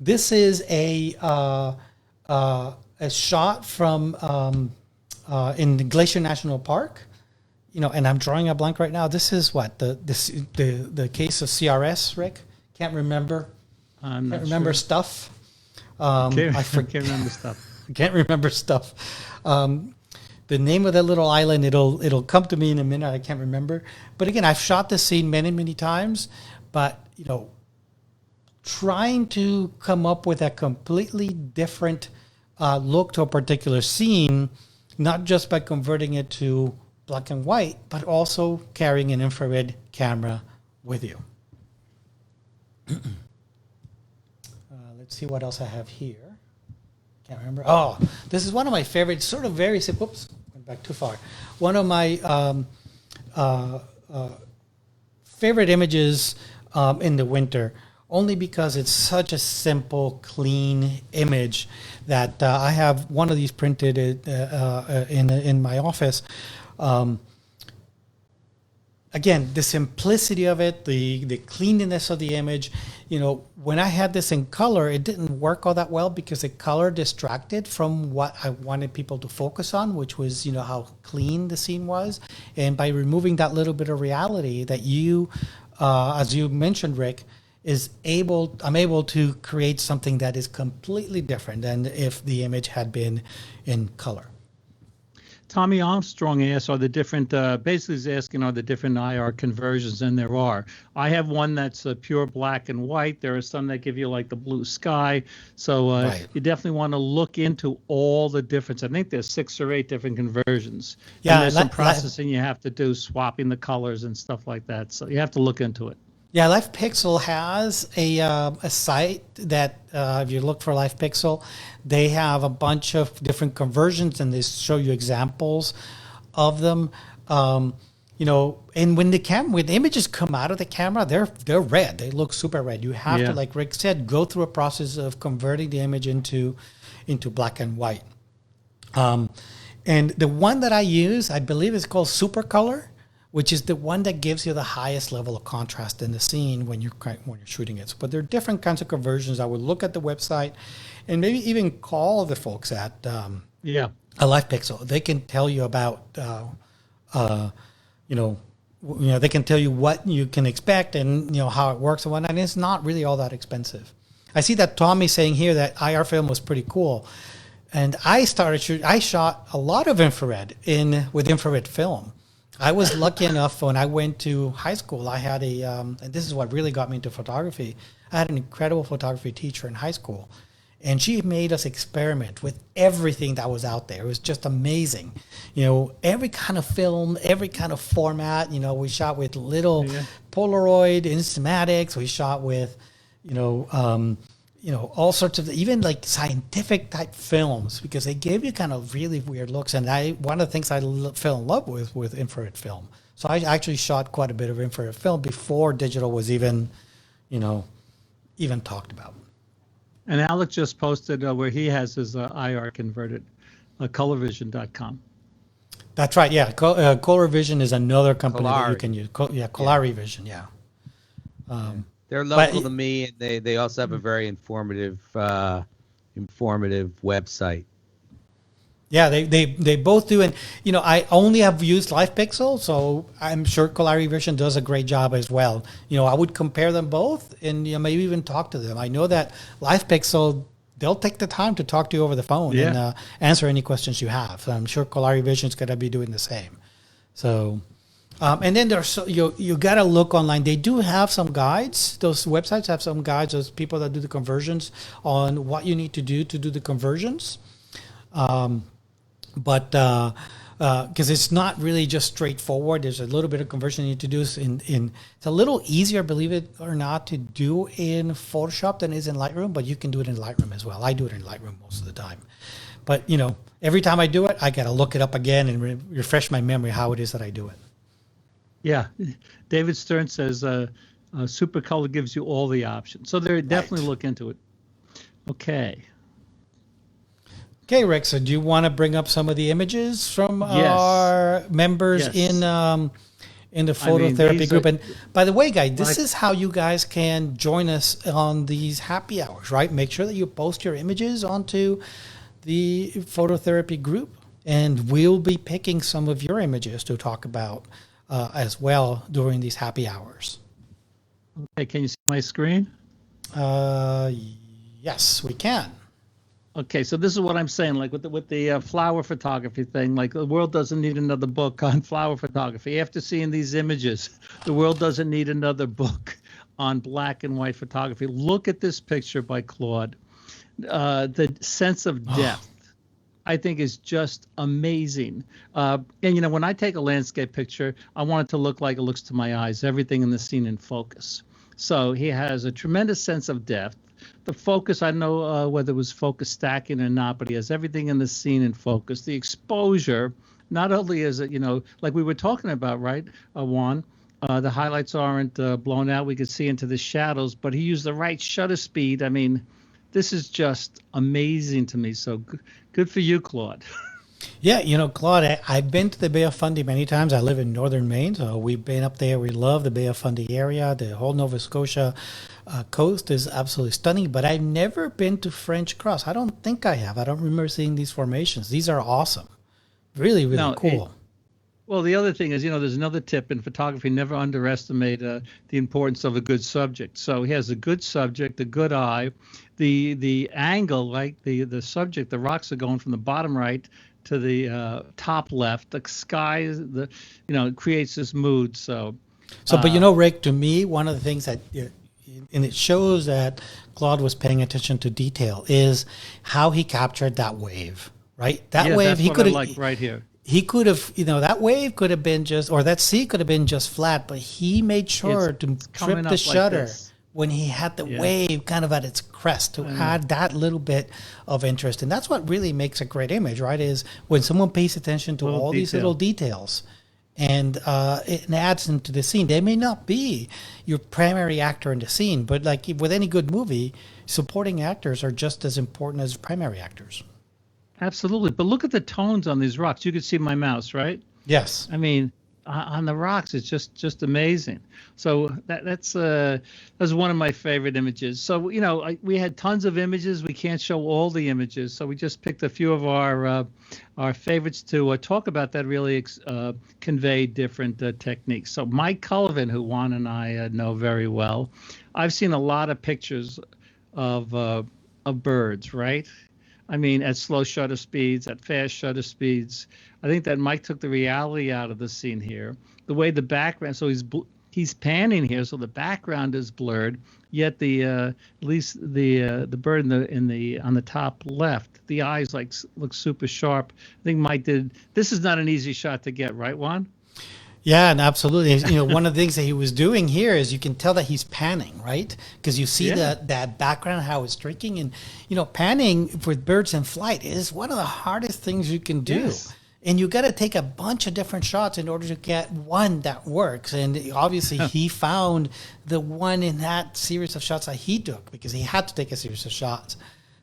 This is a shot from in the Glacier National Park. And I'm drawing a blank right now. This is what the case of CRS, Rick? Can't remember. Can't remember stuff. I can't remember stuff. Can't remember stuff. The name of that little island, it'll come to me in a minute. I can't remember. But again, I've shot this scene many, many times. But trying to come up with a completely different look to a particular scene, not just by converting it to black and white, but also carrying an infrared camera with you. Let's see what else I have here. Can't remember. Oh, this is one of my favorites, sort of very simple. Oops, went back too far. One of my favorite images in the winter, only because it's such a simple, clean image that I have one of these printed in my office. Again, the simplicity of it, the cleanliness of the image. When I had this in color, it didn't work all that well because the color distracted from what I wanted people to focus on, which was, how clean the scene was. And by removing that little bit of reality that as you mentioned, Rick, I'm able to create something that is completely different than if the image had been in color. Tommy Armstrong asked, are the different, basically is asking, are the different IR conversions? And there are. I have one that's pure black and white. There are some that give you like the blue sky. So Right. You definitely want to look into all the difference. I think there's 6 or 8 different conversions. Yeah, And there's some processing you have to do, swapping the colors and stuff like that. So you have to look into it. Yeah, LifePixel has a site that if you look for LifePixel, they have a bunch of different conversions and they show you examples of them. And when when images come out of the camera, they're red. They look super red. You have to, like Rick said, go through a process of converting the image into black and white. And the one that I use, I believe, is called Supercolor, which is the one that gives you the highest level of contrast in the scene when you're shooting it. But there are different kinds of conversions. I would look at the website and maybe even call the folks at a LifePixel. They can tell you about, they can tell you what you can expect and how it works and whatnot. And it's not really all that expensive. I see that Tommy's saying here that IR film was pretty cool. And I shot a lot of infrared with infrared film. I was lucky enough when I went to high school, I had and this is what really got me into photography. I had an incredible photography teacher in high school, and she made us experiment with everything that was out there. It was just amazing. Every kind of film, every kind of format. We shot with little Polaroid, Instamatics. We shot with, all sorts of, even like scientific type films, because they gave you kind of really weird looks. And one of the things I fell in love with infrared film. So I actually shot quite a bit of infrared film before digital was even talked about. And Alec just posted where he has his IR converted, colorvision.com. That's right. Yeah. Colorvision is another company that you can use. Colarivision. Yeah. They're local to me, and they also have a very informative website. Yeah, they both do, and I only have used LifePixel, so I'm sure Colarivision does a great job as well. I would compare them both, and maybe even talk to them. I know that LifePixel, they'll take the time to talk to you over the phone and answer any questions you have. So I'm sure Colarivision is going to be doing the same. So. And then you got to look online. They do have some guides. Those websites have some guides. Those people that do the conversions on what you need to do the conversions. But because it's not really just straightforward. There's a little bit of conversion you need to do. It's a little easier, believe it or not, to do in Photoshop than it is in Lightroom. But you can do it in Lightroom as well. I do it in Lightroom most of the time. But every time I do it, I got to look it up again and refresh my memory how it is that I do it. Yeah, David Stern says Supercolor gives you all the options. So they definitely look into it. Okay, Rick, so do you want to bring up some of the images from our members in the phototherapy group? And by the way, guys, this is how you guys can join us on these happy hours, right? Make sure that you post your images onto the phototherapy group, and we'll be picking some of your images to talk about as well during these happy hours. Okay, can you see my screen? Yes, we can. Okay, so this is what I'm saying, like with the flower photography thing, like the world doesn't need another book on flower photography. After seeing these images, the world doesn't need another book on black and white photography. Look at this picture by Claude. The sense of depth, I think, is just amazing. And when I take a landscape picture, I want it to look like it looks to my eyes, everything in the scene in focus. So he has a tremendous sense of depth. The focus, I don't know whether it was focus stacking or not, but he has everything in the scene in focus. The exposure, not only is it, like we were talking about, right, Juan, the highlights aren't blown out. We could see into the shadows, but he used the right shutter speed. I mean, this is just amazing to me. So good for you, Claude. Yeah, Claude, I've been to the Bay of Fundy many times. I live in northern Maine, so we've been up there. We love the Bay of Fundy area. The whole Nova Scotia coast is absolutely stunning, but I've never been to French Cross. I don't think I have. I don't remember seeing these formations. These are awesome. Really, really cool. Well, the other thing is, there's another tip in photography: never underestimate the importance of a good subject. So he has a good subject, a good eye, the angle, like the subject, the rocks are going from the bottom right to the top left. The sky, creates this mood. But Rick, to me, one of the things that, and it shows that Claude was paying attention to detail, is how he captured that wave. Right, that wave he could have, like right here. He could have, that wave could have been or that sea could have been just flat, but he made sure to trip the shutter when he had the wave kind of at its crest to add that little bit of interest. And that's what really makes a great image, right? Is when someone pays attention to all these little details and it adds into the scene. They may not be your primary actor in the scene, but like with any good movie, supporting actors are just as important as primary actors. Absolutely. But look at the tones on these rocks. You can see my mouse, right? Yes. I mean, on the rocks, it's just amazing. So that's one of my favorite images. So, we had tons of images. We can't show all the images. So we just picked a few of our favorites to talk about that really convey different techniques. So Mike Cullivan, who Juan and I know very well, I've seen a lot of pictures of birds, right? I mean, at slow shutter speeds, at fast shutter speeds. I think that Mike took the reality out of the scene here. The way the background, so he's panning here, so the background is blurred. Yet at least the bird on the top left, the eyes look super sharp. I think Mike did. This is not an easy shot to get, right, Juan? Yeah, and absolutely. One of the things that he was doing here is you can tell that he's panning, right? Because you see that background, how it's streaking. And, panning for birds in flight is one of the hardest things you can do. Yes. And you got to take a bunch of different shots in order to get one that works. And obviously he found the one in that series of shots that he took, because he had to take a series of shots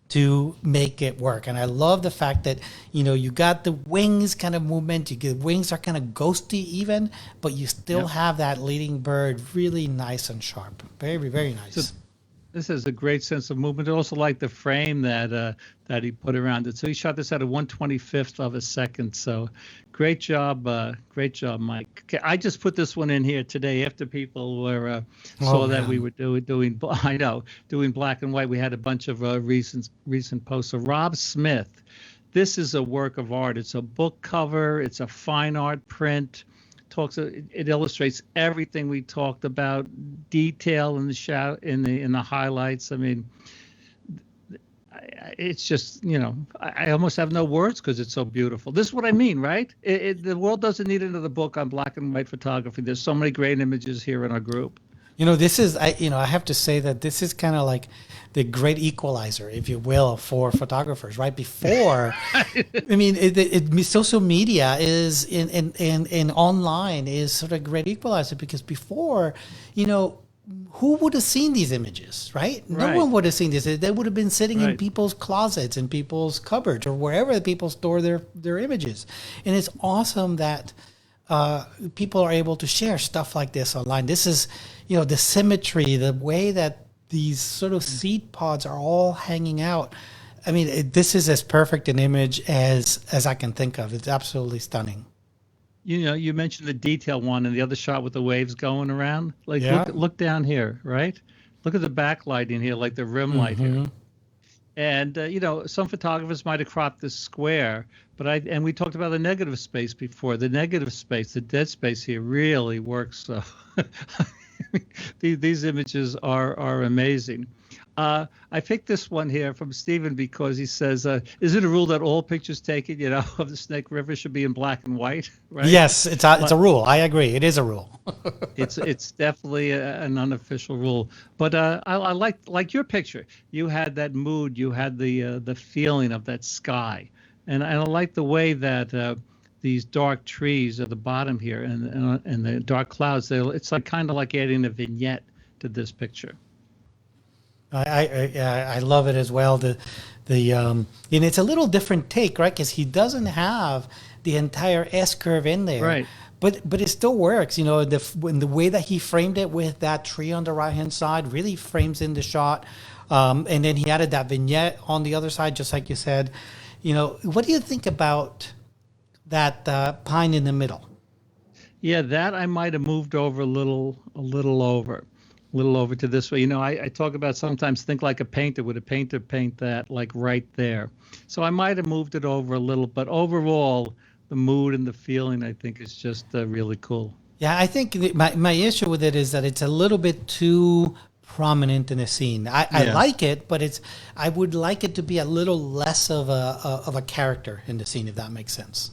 to make it work. And I love the fact that, you got the wings kind of movement. Wings are kind of ghosty even, but you still have that leading bird really nice and sharp. Very, very nice. So this has a great sense of movement. I also like the frame that he put around it. So he shot this at a 1/25th of a second. So great job, Mike. Okay, I just put this one in here today after people were saw that we were doing black and white. We had a bunch of recent posts. So Rob Smith, this is a work of art. It's a book cover. It's a fine art print. It illustrates everything we talked about, detail in the shadow, in the highlights. I mean, it's just, I almost have no words because it's so beautiful. This is what I mean, right? The world doesn't need another book on black and white photography. There's so many great images here in our group. This is, I have to say that this is kind of like the great equalizer, if you will, for photographers, right? Before, I mean, social media is in online is sort of great equalizer, because before, who would have seen these images, right? No one would have seen this. They would have been sitting in people's closets, in people's cupboards, or wherever people store their images. And it's awesome that people are able to share stuff like this online. This is, the symmetry, the way that these sort of seed pods are all hanging out. I mean, this is as perfect an image as I can think of. It's absolutely stunning. You mentioned the detail one and the other shot with the waves going around. Look down here, right? Look at the backlighting here, like the rim light here. And some photographers might have cropped this square, but we talked about the negative space before. The negative space, the dead space here, really works. So these images are amazing. I picked this one here from Stephen because he says, is it a rule that all pictures taken, of the Snake River should be in black and white? Right? Yes, it's a rule. I agree. It is a rule. It's definitely an unofficial rule. But I like your picture. You had that mood. You had the feeling of that sky. And I like the way that these dark trees at the bottom here and the dark clouds. It's like kind of like adding a vignette to this picture. I love it as well. And it's a little different take, right? Because he doesn't have the entire S curve in there, right? But it still works. In the way that he framed it with that tree on the right hand side really frames in the shot. And then he added that vignette on the other side, just like you said. What do you think about that pine in the middle? Yeah, that I might have moved over a little over to this way. I talk about sometimes think like a painter. Would a painter paint that like right there? So I might have moved it over a little, but overall, the mood and the feeling, I think, is just really cool. Yeah, I think my issue with it is that it's a little bit too prominent in the scene. I like it, but I would like it to be a little less of a character in the scene, if that makes sense.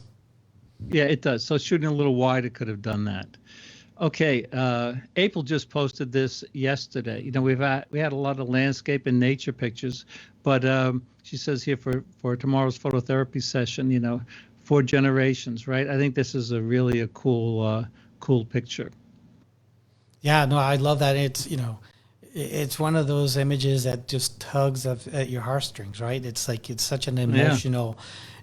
Yeah, it does. So shooting a little wide, it could have done that. Okay, April just posted this yesterday. We had a lot of landscape and nature pictures, but she says here for tomorrow's phototherapy session, 4 generations, right? I think this is really a cool picture. Yeah, no, I love that. It's one of those images that just tugs at your heartstrings, right? It's like it's such an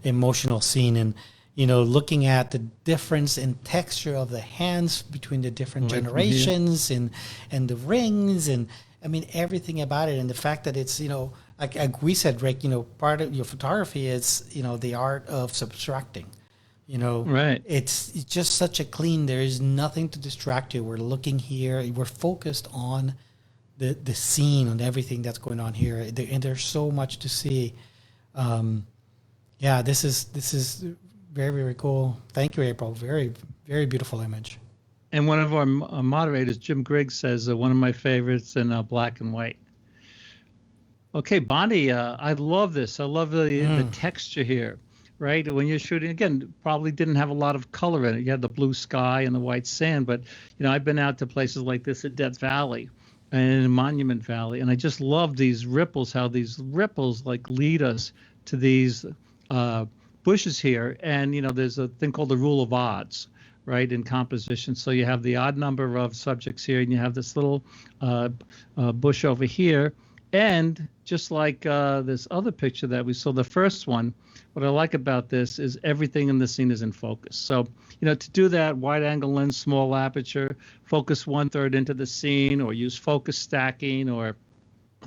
emotional scene, and looking at the difference in texture of the hands between the different generations and the rings, and I mean everything about it, and the fact that it's like we said, Rick, part of your photography is the art of subtracting. Right. It's just such a clean. There is nothing to distract you. We're looking here. We're focused on the scene, on everything that's going on here, and there's so much to see. This is very, very cool. Thank you, April. Very, very beautiful image. And one of our moderators, Jim Griggs, says one of my favorites in black and white. Okay, Bonnie, I love this. I love the texture here, right? When you're shooting, again, probably didn't have a lot of color in it. You had the blue sky and the white sand, but I've been out to places like this at Death Valley and Monument Valley, and I just love these ripples, how these ripples like lead us to these bushes here. And there's a thing called the rule of odds, right, in composition. So you have the odd number of subjects here, and you have this little bush over here. And just like this other picture that we saw, the first one, what I like about this is everything in the scene is in focus. So, to do that, wide angle lens, small aperture, focus 1/3 into the scene, or use focus stacking, or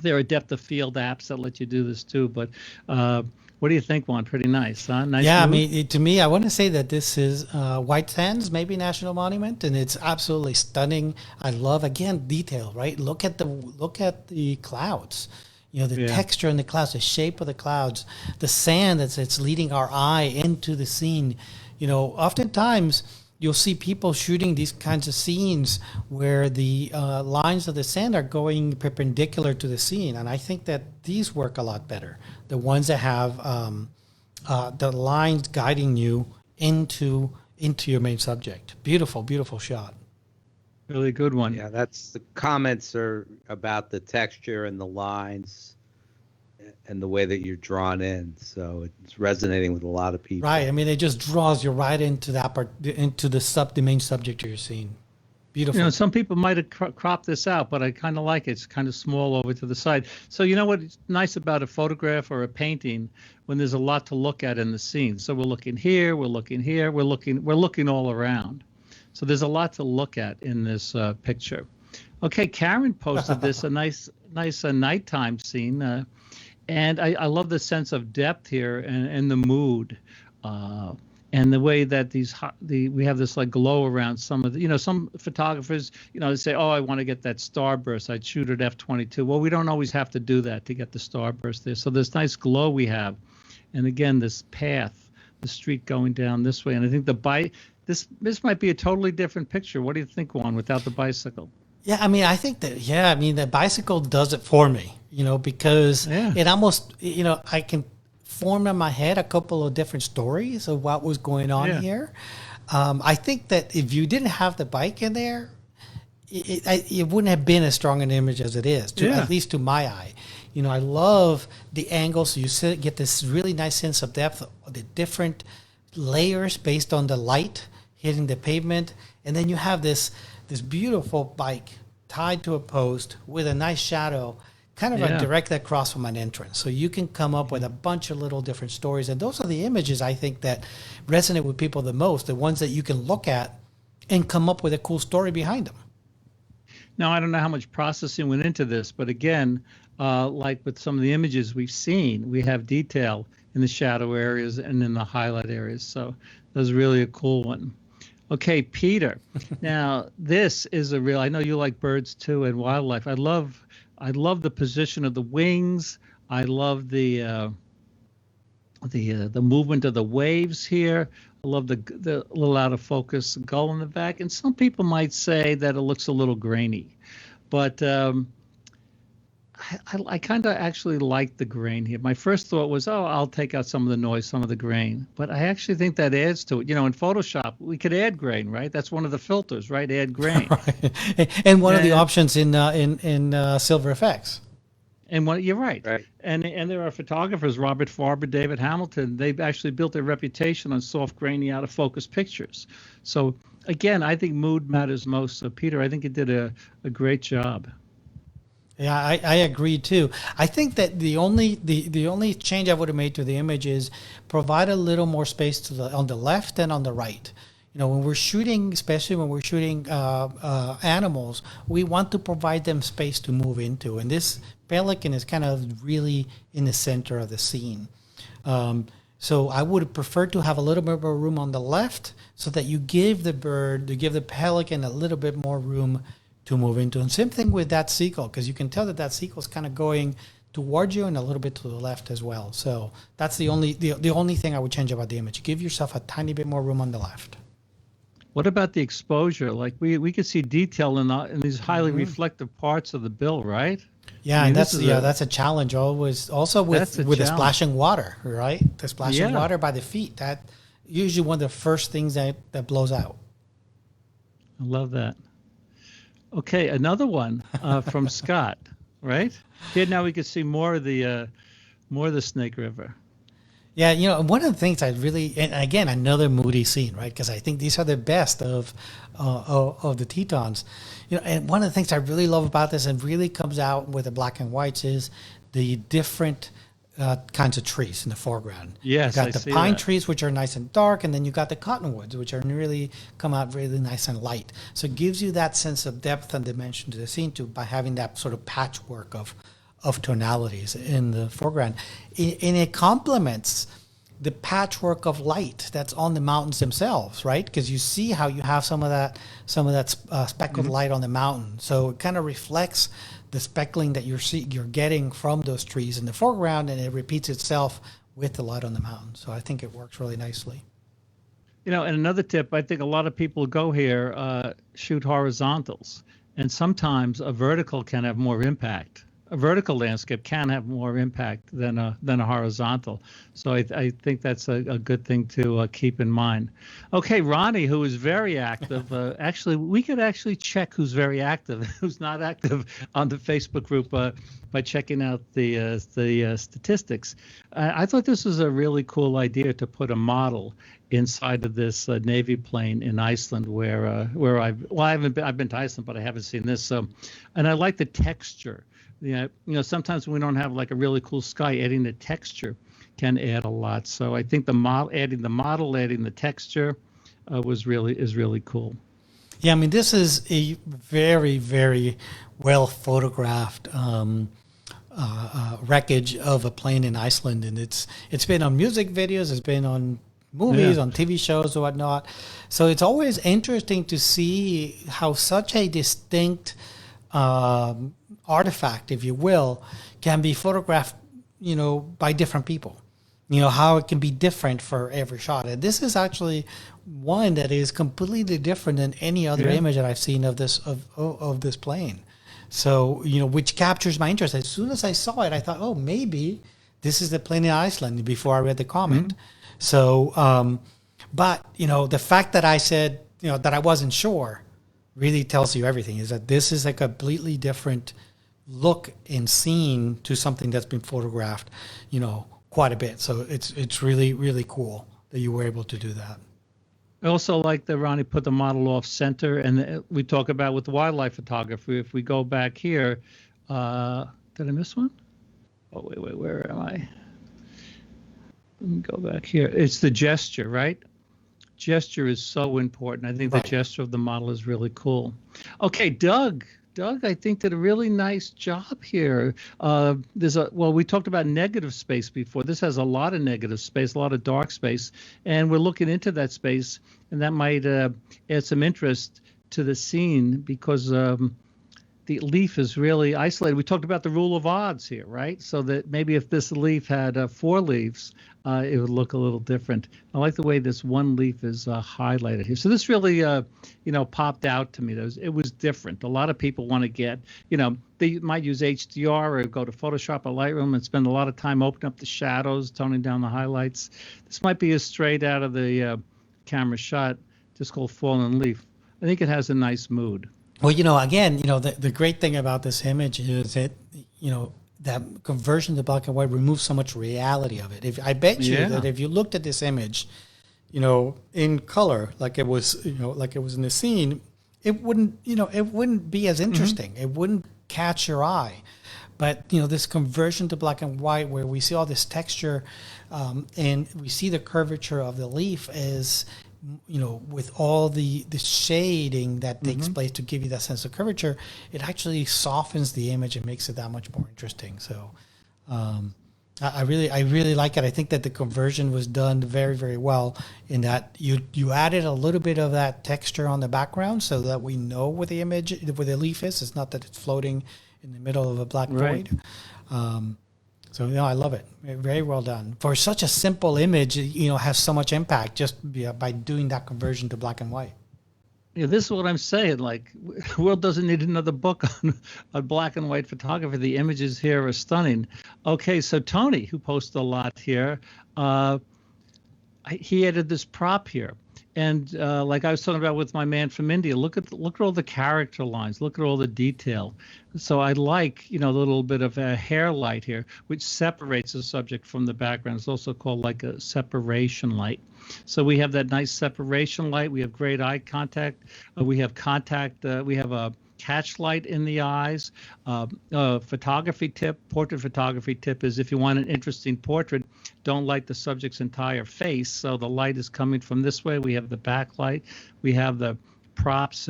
there are depth of field apps that let you do this too. But what do you think, Juan? Pretty nice, huh? Nice. Yeah, move? to me, I want to say that this is White Sands, maybe National Monument, and it's absolutely stunning. I love, again, detail, right? Look at the clouds, the texture in the clouds, the shape of the clouds, the sand that's leading our eye into the scene. Oftentimes you'll see people shooting these kinds of scenes where the lines of the sand are going perpendicular to the scene. And I think that these work a lot better. The ones that have the lines guiding you into your main subject. Beautiful, beautiful shot. Really good one. Yeah, the comments are about the texture and the lines and the way that you're drawn in. So it's resonating with a lot of people. Right. I mean, it just draws you right into the main subject you're seeing. Beautiful. Some people might have cropped this out, but I kind of like it. It's kind of small over to the side. So what's nice about a photograph or a painting when there's a lot to look at in the scene. So we're looking here, we're looking here, we're looking all around. So there's a lot to look at in this picture. Okay, Karen posted this, a nice nighttime scene. And I love the sense of depth here and the mood. And the way that we have this like glow around some of the, some photographers, they say, oh, I want to get that starburst. I'd shoot at f/22. Well, we don't always have to do that to get the starburst there. So this nice glow we have. And again, this path, the street going down this way. And I think this might be a totally different picture. What do you think, Juan, without the bicycle? Yeah, I mean, I think that, the bicycle does it for me, because it almost, I can form in my head a couple of different stories of what was going on here. I think that if you didn't have the bike in there, it wouldn't have been as strong an image as it is, at least to my eye. I love the angle, so you get this really nice sense of depth, the different layers based on the light hitting the pavement, and then you have this beautiful bike tied to a post with a nice shadow, kind of like directly across from an entrance. So you can come up with a bunch of little different stories, and those are the images I think that resonate with people the most, the ones that you can look at and come up with a cool story behind them. Now, I don't know how much processing went into this, but again, like with some of the images we've seen, we have detail in the shadow areas and in the highlight areas. So that was really a cool one. Okay, Peter. Now, this is a real, I know you like birds too and wildlife. I love the position of the wings. I love the movement of the waves here. I love the little out of focus gull in the back. And some people might say that it looks a little grainy, but I kind of actually like the grain here. My first thought was, oh, I'll take out some of the noise, some of the grain. But I actually think that adds to it. You know, in Photoshop, we could add grain, right? That's one of the filters, right? Add grain. And one of the options in Silver Effects. And you're right. Right. And there are photographers, Robert Farber, David Hamilton. They've actually built their reputation on soft, grainy, out of focus pictures. So again, I think mood matters most. So Peter, I think you did a great job. Yeah, I agree too. I think that the only change I would have made to the image is provide a little more space on the left and on the right. You know, when we're shooting, especially when we're shooting animals, we want to provide them space to move into. And this pelican is kind of really in the center of the scene. So I would prefer to have a little bit more room on the left so that you give the pelican a little bit more room to move into. And same thing with that seagull, because you can tell that seagull is kind of going towards you and a little bit to the left as well. So that's the only thing I would change about the image. Give yourself a tiny bit more room on the left. What about the exposure? Like we could see detail in these highly reflective parts of the bill, right? Yeah, I mean, that's a challenge always. Also with the splashing water, right? The splashing water by the feet. That usually one of the first things that blows out. I love that. Okay, another one from Scott, right? Here now we can see more of the Snake River. Yeah, you know, one of the things I really, and again, another moody scene, right? Because I think these are the best of the Tetons. You know, and one of the things I really love about this, and really comes out with the black and whites, is the different kinds of trees in the foreground. Yes, you got the pine trees, which are nice and dark, and then you got the cottonwoods, which are really come out really nice and light. So it gives you that sense of depth and dimension to the scene too, by having that sort of patchwork of tonalities in the foreground. And it complements the patchwork of light that's on the mountains themselves, right? Because you see how you have some of that speckled light on the mountain. So it kind of reflects the speckling that you're getting from those trees in the foreground, and it repeats itself with the light on the mountain. So I think it works really nicely. You know, and another tip, I think a lot of people go here, shoot horizontals, and sometimes a vertical can have more impact. A vertical landscape can have more impact than a horizontal. So I think that's a good thing to keep in mind. Okay, Ronnie, who is very active. Actually, we could actually check who's very active, who's not active on the Facebook group by checking out the statistics. I thought this was a really cool idea to put a model inside of this Navy plane in Iceland, where I've been to Iceland, but I haven't seen this. So, and I like the texture. Yeah, you know, sometimes when we don't have like a really cool sky, adding the texture can add a lot. So I think adding the texture is really cool. Yeah, I mean, this is a very, very well photographed wreckage of a plane in Iceland, and it's been on music videos, it's been on movies, on TV shows or whatnot. So it's always interesting to see how such a distinct artifact, if you will, can be photographed, you know, by different people. You know, how it can be different for every shot. And this is actually one that is completely different than any other image that I've seen of this plane. So, you know, which captures my interest. As soon as I saw it, I thought, oh, maybe this is the plane in Iceland, before I read the comment. So, but, you know, the fact that I said, you know, that I wasn't sure really tells you everything, is that this is a completely different look and scene to something that's been photographed, you know, quite a bit. So it's really, really cool. that you were able to do that. I also like that Ronnie put the model off center, and we talk about with wildlife photography. If we go back here, did I miss one? Oh, wait, where am I? Let me go back here. It's the gesture, right? Gesture is so important. I think the gesture of the model is really cool. Okay, Doug. Doug, I think, did a really nice job here. We talked about negative space before. This has a lot of negative space, a lot of dark space, and we're looking into that space, and that might add some interest to the scene because the leaf is really isolated. We talked about the rule of odds here, right? So that maybe if this leaf had 4 leaves, it would look a little different. I like the way this one leaf is highlighted here. So this really, popped out to me. It was different. A lot of people want to get, they might use HDR or go to Photoshop or Lightroom and spend a lot of time opening up the shadows, toning down the highlights. This might be a straight out of the camera shot, just called Fallen Leaf. I think it has a nice mood. Well, again, the great thing about this image is that, that conversion to black and white removes so much reality of it. I bet you that if you looked at this image, in color, like it was, like it was in the scene, it wouldn't be as interesting. Mm-hmm. It wouldn't catch your eye. But, this conversion to black and white where we see all this texture and we see the curvature of the leaf is, with all the shading that takes place to give you that sense of curvature, it actually softens the image and makes it that much more interesting. So I really like it. I think that the conversion was done very, very well in that you added a little bit of that texture on the background so that we know where the leaf is. It's not that it's floating in the middle of a black void. So, I love it. Very well done. For such a simple image, has so much impact just by doing that conversion to black and white. Yeah, this is what I'm saying. Like, the world doesn't need another book on black and white photography. The images here are stunning. Okay, so Tony, who posted a lot here, he added this prop here. And like I was talking about with my man from India, look at all the character lines, look at all the detail. So I like, a little bit of a hair light here, which separates the subject from the background. It's also called like a separation light. So we have that nice separation light. We have great eye contact. We have we have a catch light in the eyes. Portrait photography tip is if you want an interesting portrait, don't light the subject's entire face. So the light is coming from this way. We have the backlight. We have the props.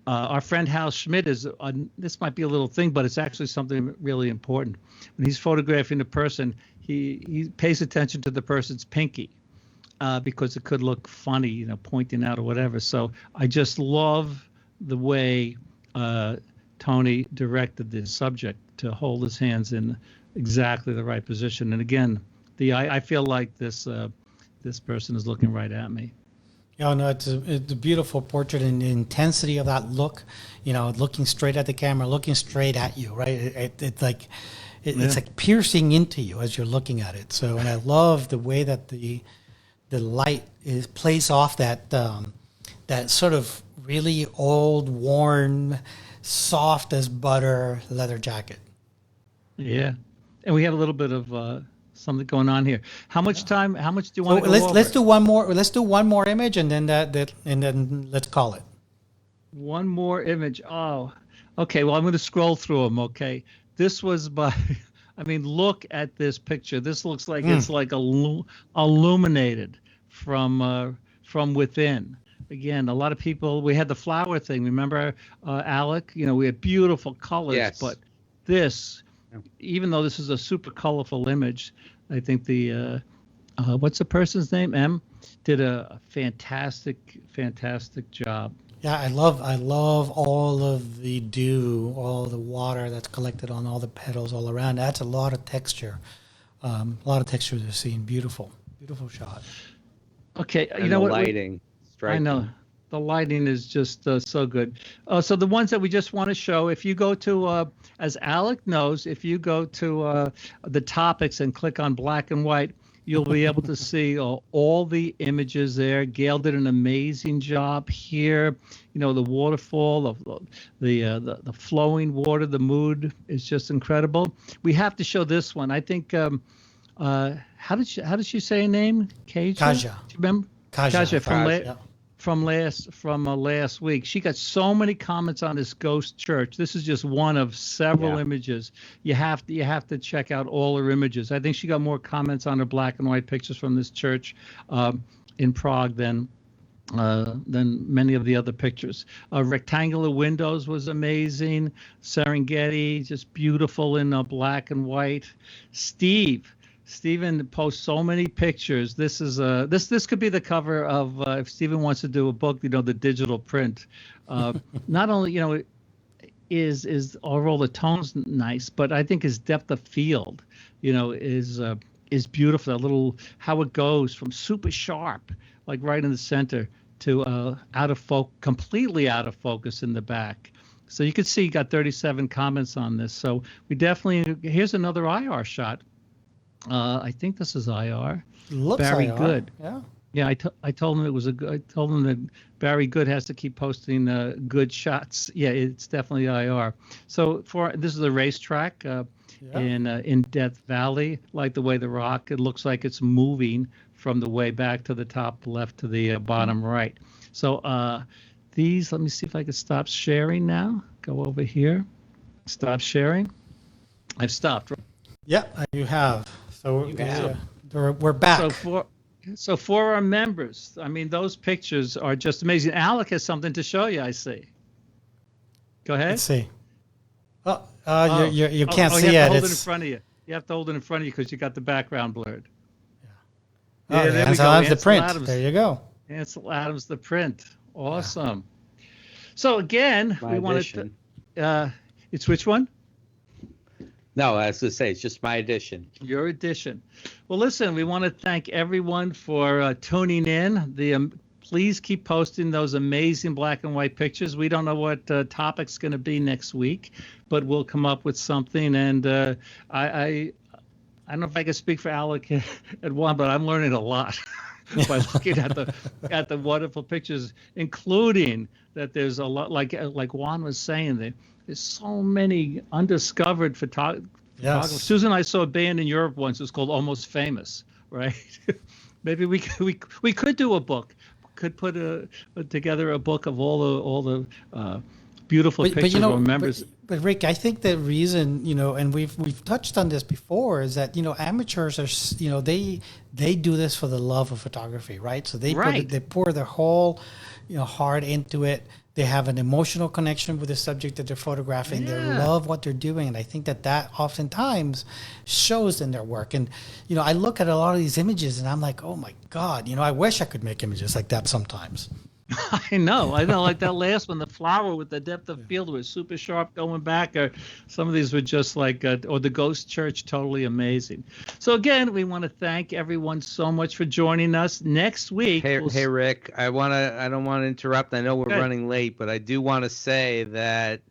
Our friend Hal Schmidt this might be a little thing, but it's actually something really important. When he's photographing a person, he pays attention to the person's pinky because it could look funny, pointing out or whatever. So I just love the way Tony directed the subject to hold his hands in exactly the right position. And again, I feel like this person is looking right at me. No, it's a beautiful portrait, and the intensity of that look, looking straight at the camera, looking straight at you, right? It's like piercing into you as you're looking at it. So, and I love the way that the light plays off that sort of really old, worn, soft as butter leather jacket. Yeah, and we have a little bit of something going on here. How much time? How much do you want to go over? Let's do one more. Let's do one more image, and then then let's call it. One more image. Oh, okay. Well, I'm going to scroll through them. Okay, this was by. I mean, look at this picture. This looks like it's like illuminated from within. Again, a lot of people. We had the flower thing. Remember, Alec? We had beautiful colors, yes. But this. Even though this is a super colorful image, I think the what's the person's name? M did a fantastic job. Yeah, I love all of the dew, all the water that's collected on all the petals all around. That's a lot of texture. A lot of texture to the scene. Beautiful shot. Okay, and the lighting. Striking. I know. The lighting is just so good. So the ones that we just want to show, if you go to, as Alec knows, if you go to the topics and click on black and white, you'll be able to see all the images there. Gail did an amazing job here. The waterfall, the flowing water, the mood is just incredible. We have to show this one. I think How did she say her name? Kaja. Do you remember? Kaja from last week. She got so many comments on this ghost church. This is just one of several images. You have to check out all her images. I think she got more comments on her black and white pictures from this church in Prague than many of the other pictures. Rectangular windows was amazing. Serengeti, just beautiful in black and white. Stephen posts so many pictures. This is this could be the cover of if Stephen wants to do a book, the digital print. Not only is all the tones nice, but I think his depth of field, is beautiful. That little how it goes from super sharp, like right in the center, to completely out of focus in the back. So you can see he got 37 comments on this. So we definitely here's another IR shot. I think this is IR. Looks Barry IR. Good. Yeah. Yeah, I told him I told him that Barry Good has to keep posting good shots. Yeah, it's definitely IR. So this is a racetrack in Death Valley. Like the way the rock, it looks like it's moving from the way back to the top left to the bottom right. So let me see if I can stop sharing now. Go over here. Stop sharing. I've stopped. Yeah, you have. So we're back. So for our members, I mean, those pictures are just amazing. Alec has something to show you, I see. Go ahead. Let's see. You can't see it. You have to it. hold it in front of you. You have to hold it in front of you because you got the background blurred. Yeah, there we go. Adams the print. Adams. There you go. Ansel Adams the print. Awesome. Yeah. So again, we wanted to. It's which one? No, I was going to say, it's just my edition. Your edition. Well, listen, we want to thank everyone for tuning in. Please keep posting those amazing black and white pictures. We don't know what topic's going to be next week, but we'll come up with something. And I don't know if I can speak for Alec and Juan, but I'm learning a lot by looking at the wonderful pictures, including that there's a lot, like Juan was saying, there's so many undiscovered photographers. Yes. Susan and I saw a band in Europe once. It's called Almost Famous, right? Maybe we could do a book. Could put together a book of all the beautiful pictures of members. But Rick, I think the reason, and we've touched on this before, is that amateurs are, they do this for the love of photography, right? So they pour their whole heart into it. They have an emotional connection with the subject that they're photographing. Yeah. They love what they're doing, and I think that oftentimes shows in their work. And I look at a lot of these images, and I'm like, oh my God, I wish I could make images like that sometimes. I know, like that last one, the flower with the depth of field was super sharp going back, or some of these were just like, or the ghost church, totally amazing. So again, we want to thank everyone so much for joining us. Next week, hey Rick, I don't want to interrupt. I know we're running late, but I do want to say that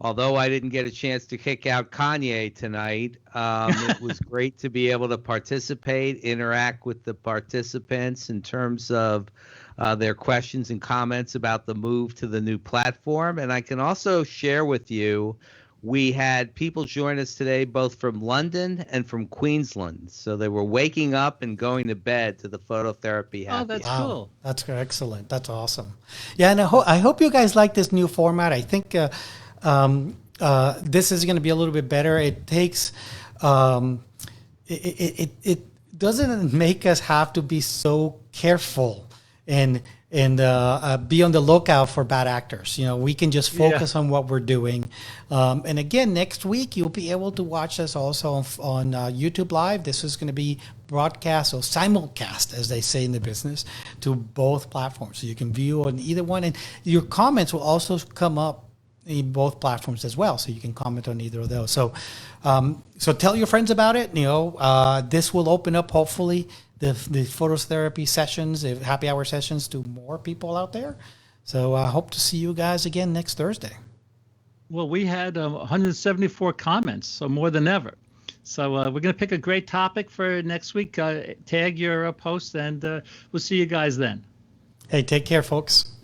although I didn't get a chance to kick out Kanye tonight, it was great to be able to participate, interact with the participants in terms of their questions and comments about the move to the new platform. And I can also share with you, we had people join us today both from London and from Queensland. So they were waking up and going to bed to the phototherapy happy. Oh, that's cool. That's excellent. That's awesome. Yeah, and I hope you guys like this new format. I think this is going to be a little bit better. It takes it doesn't make us have to be so careful and be on the lookout for bad actors. We can just focus on what we're doing. And again, next week you'll be able to watch us also on YouTube Live. This is going to be broadcast or simulcast, as they say in the business, to both platforms. So you can view on either one, and your comments will also come up in both platforms as well, so you can comment on either of those. So tell your friends about it. This will open up, hopefully, the phototherapy sessions, the happy hour sessions, to more people out there. So I hope to see you guys again next Thursday. Well, we had 174 comments, so more than ever. So we're going to pick a great topic for next week. Tag your post, and we'll see you guys then. Hey, take care, folks.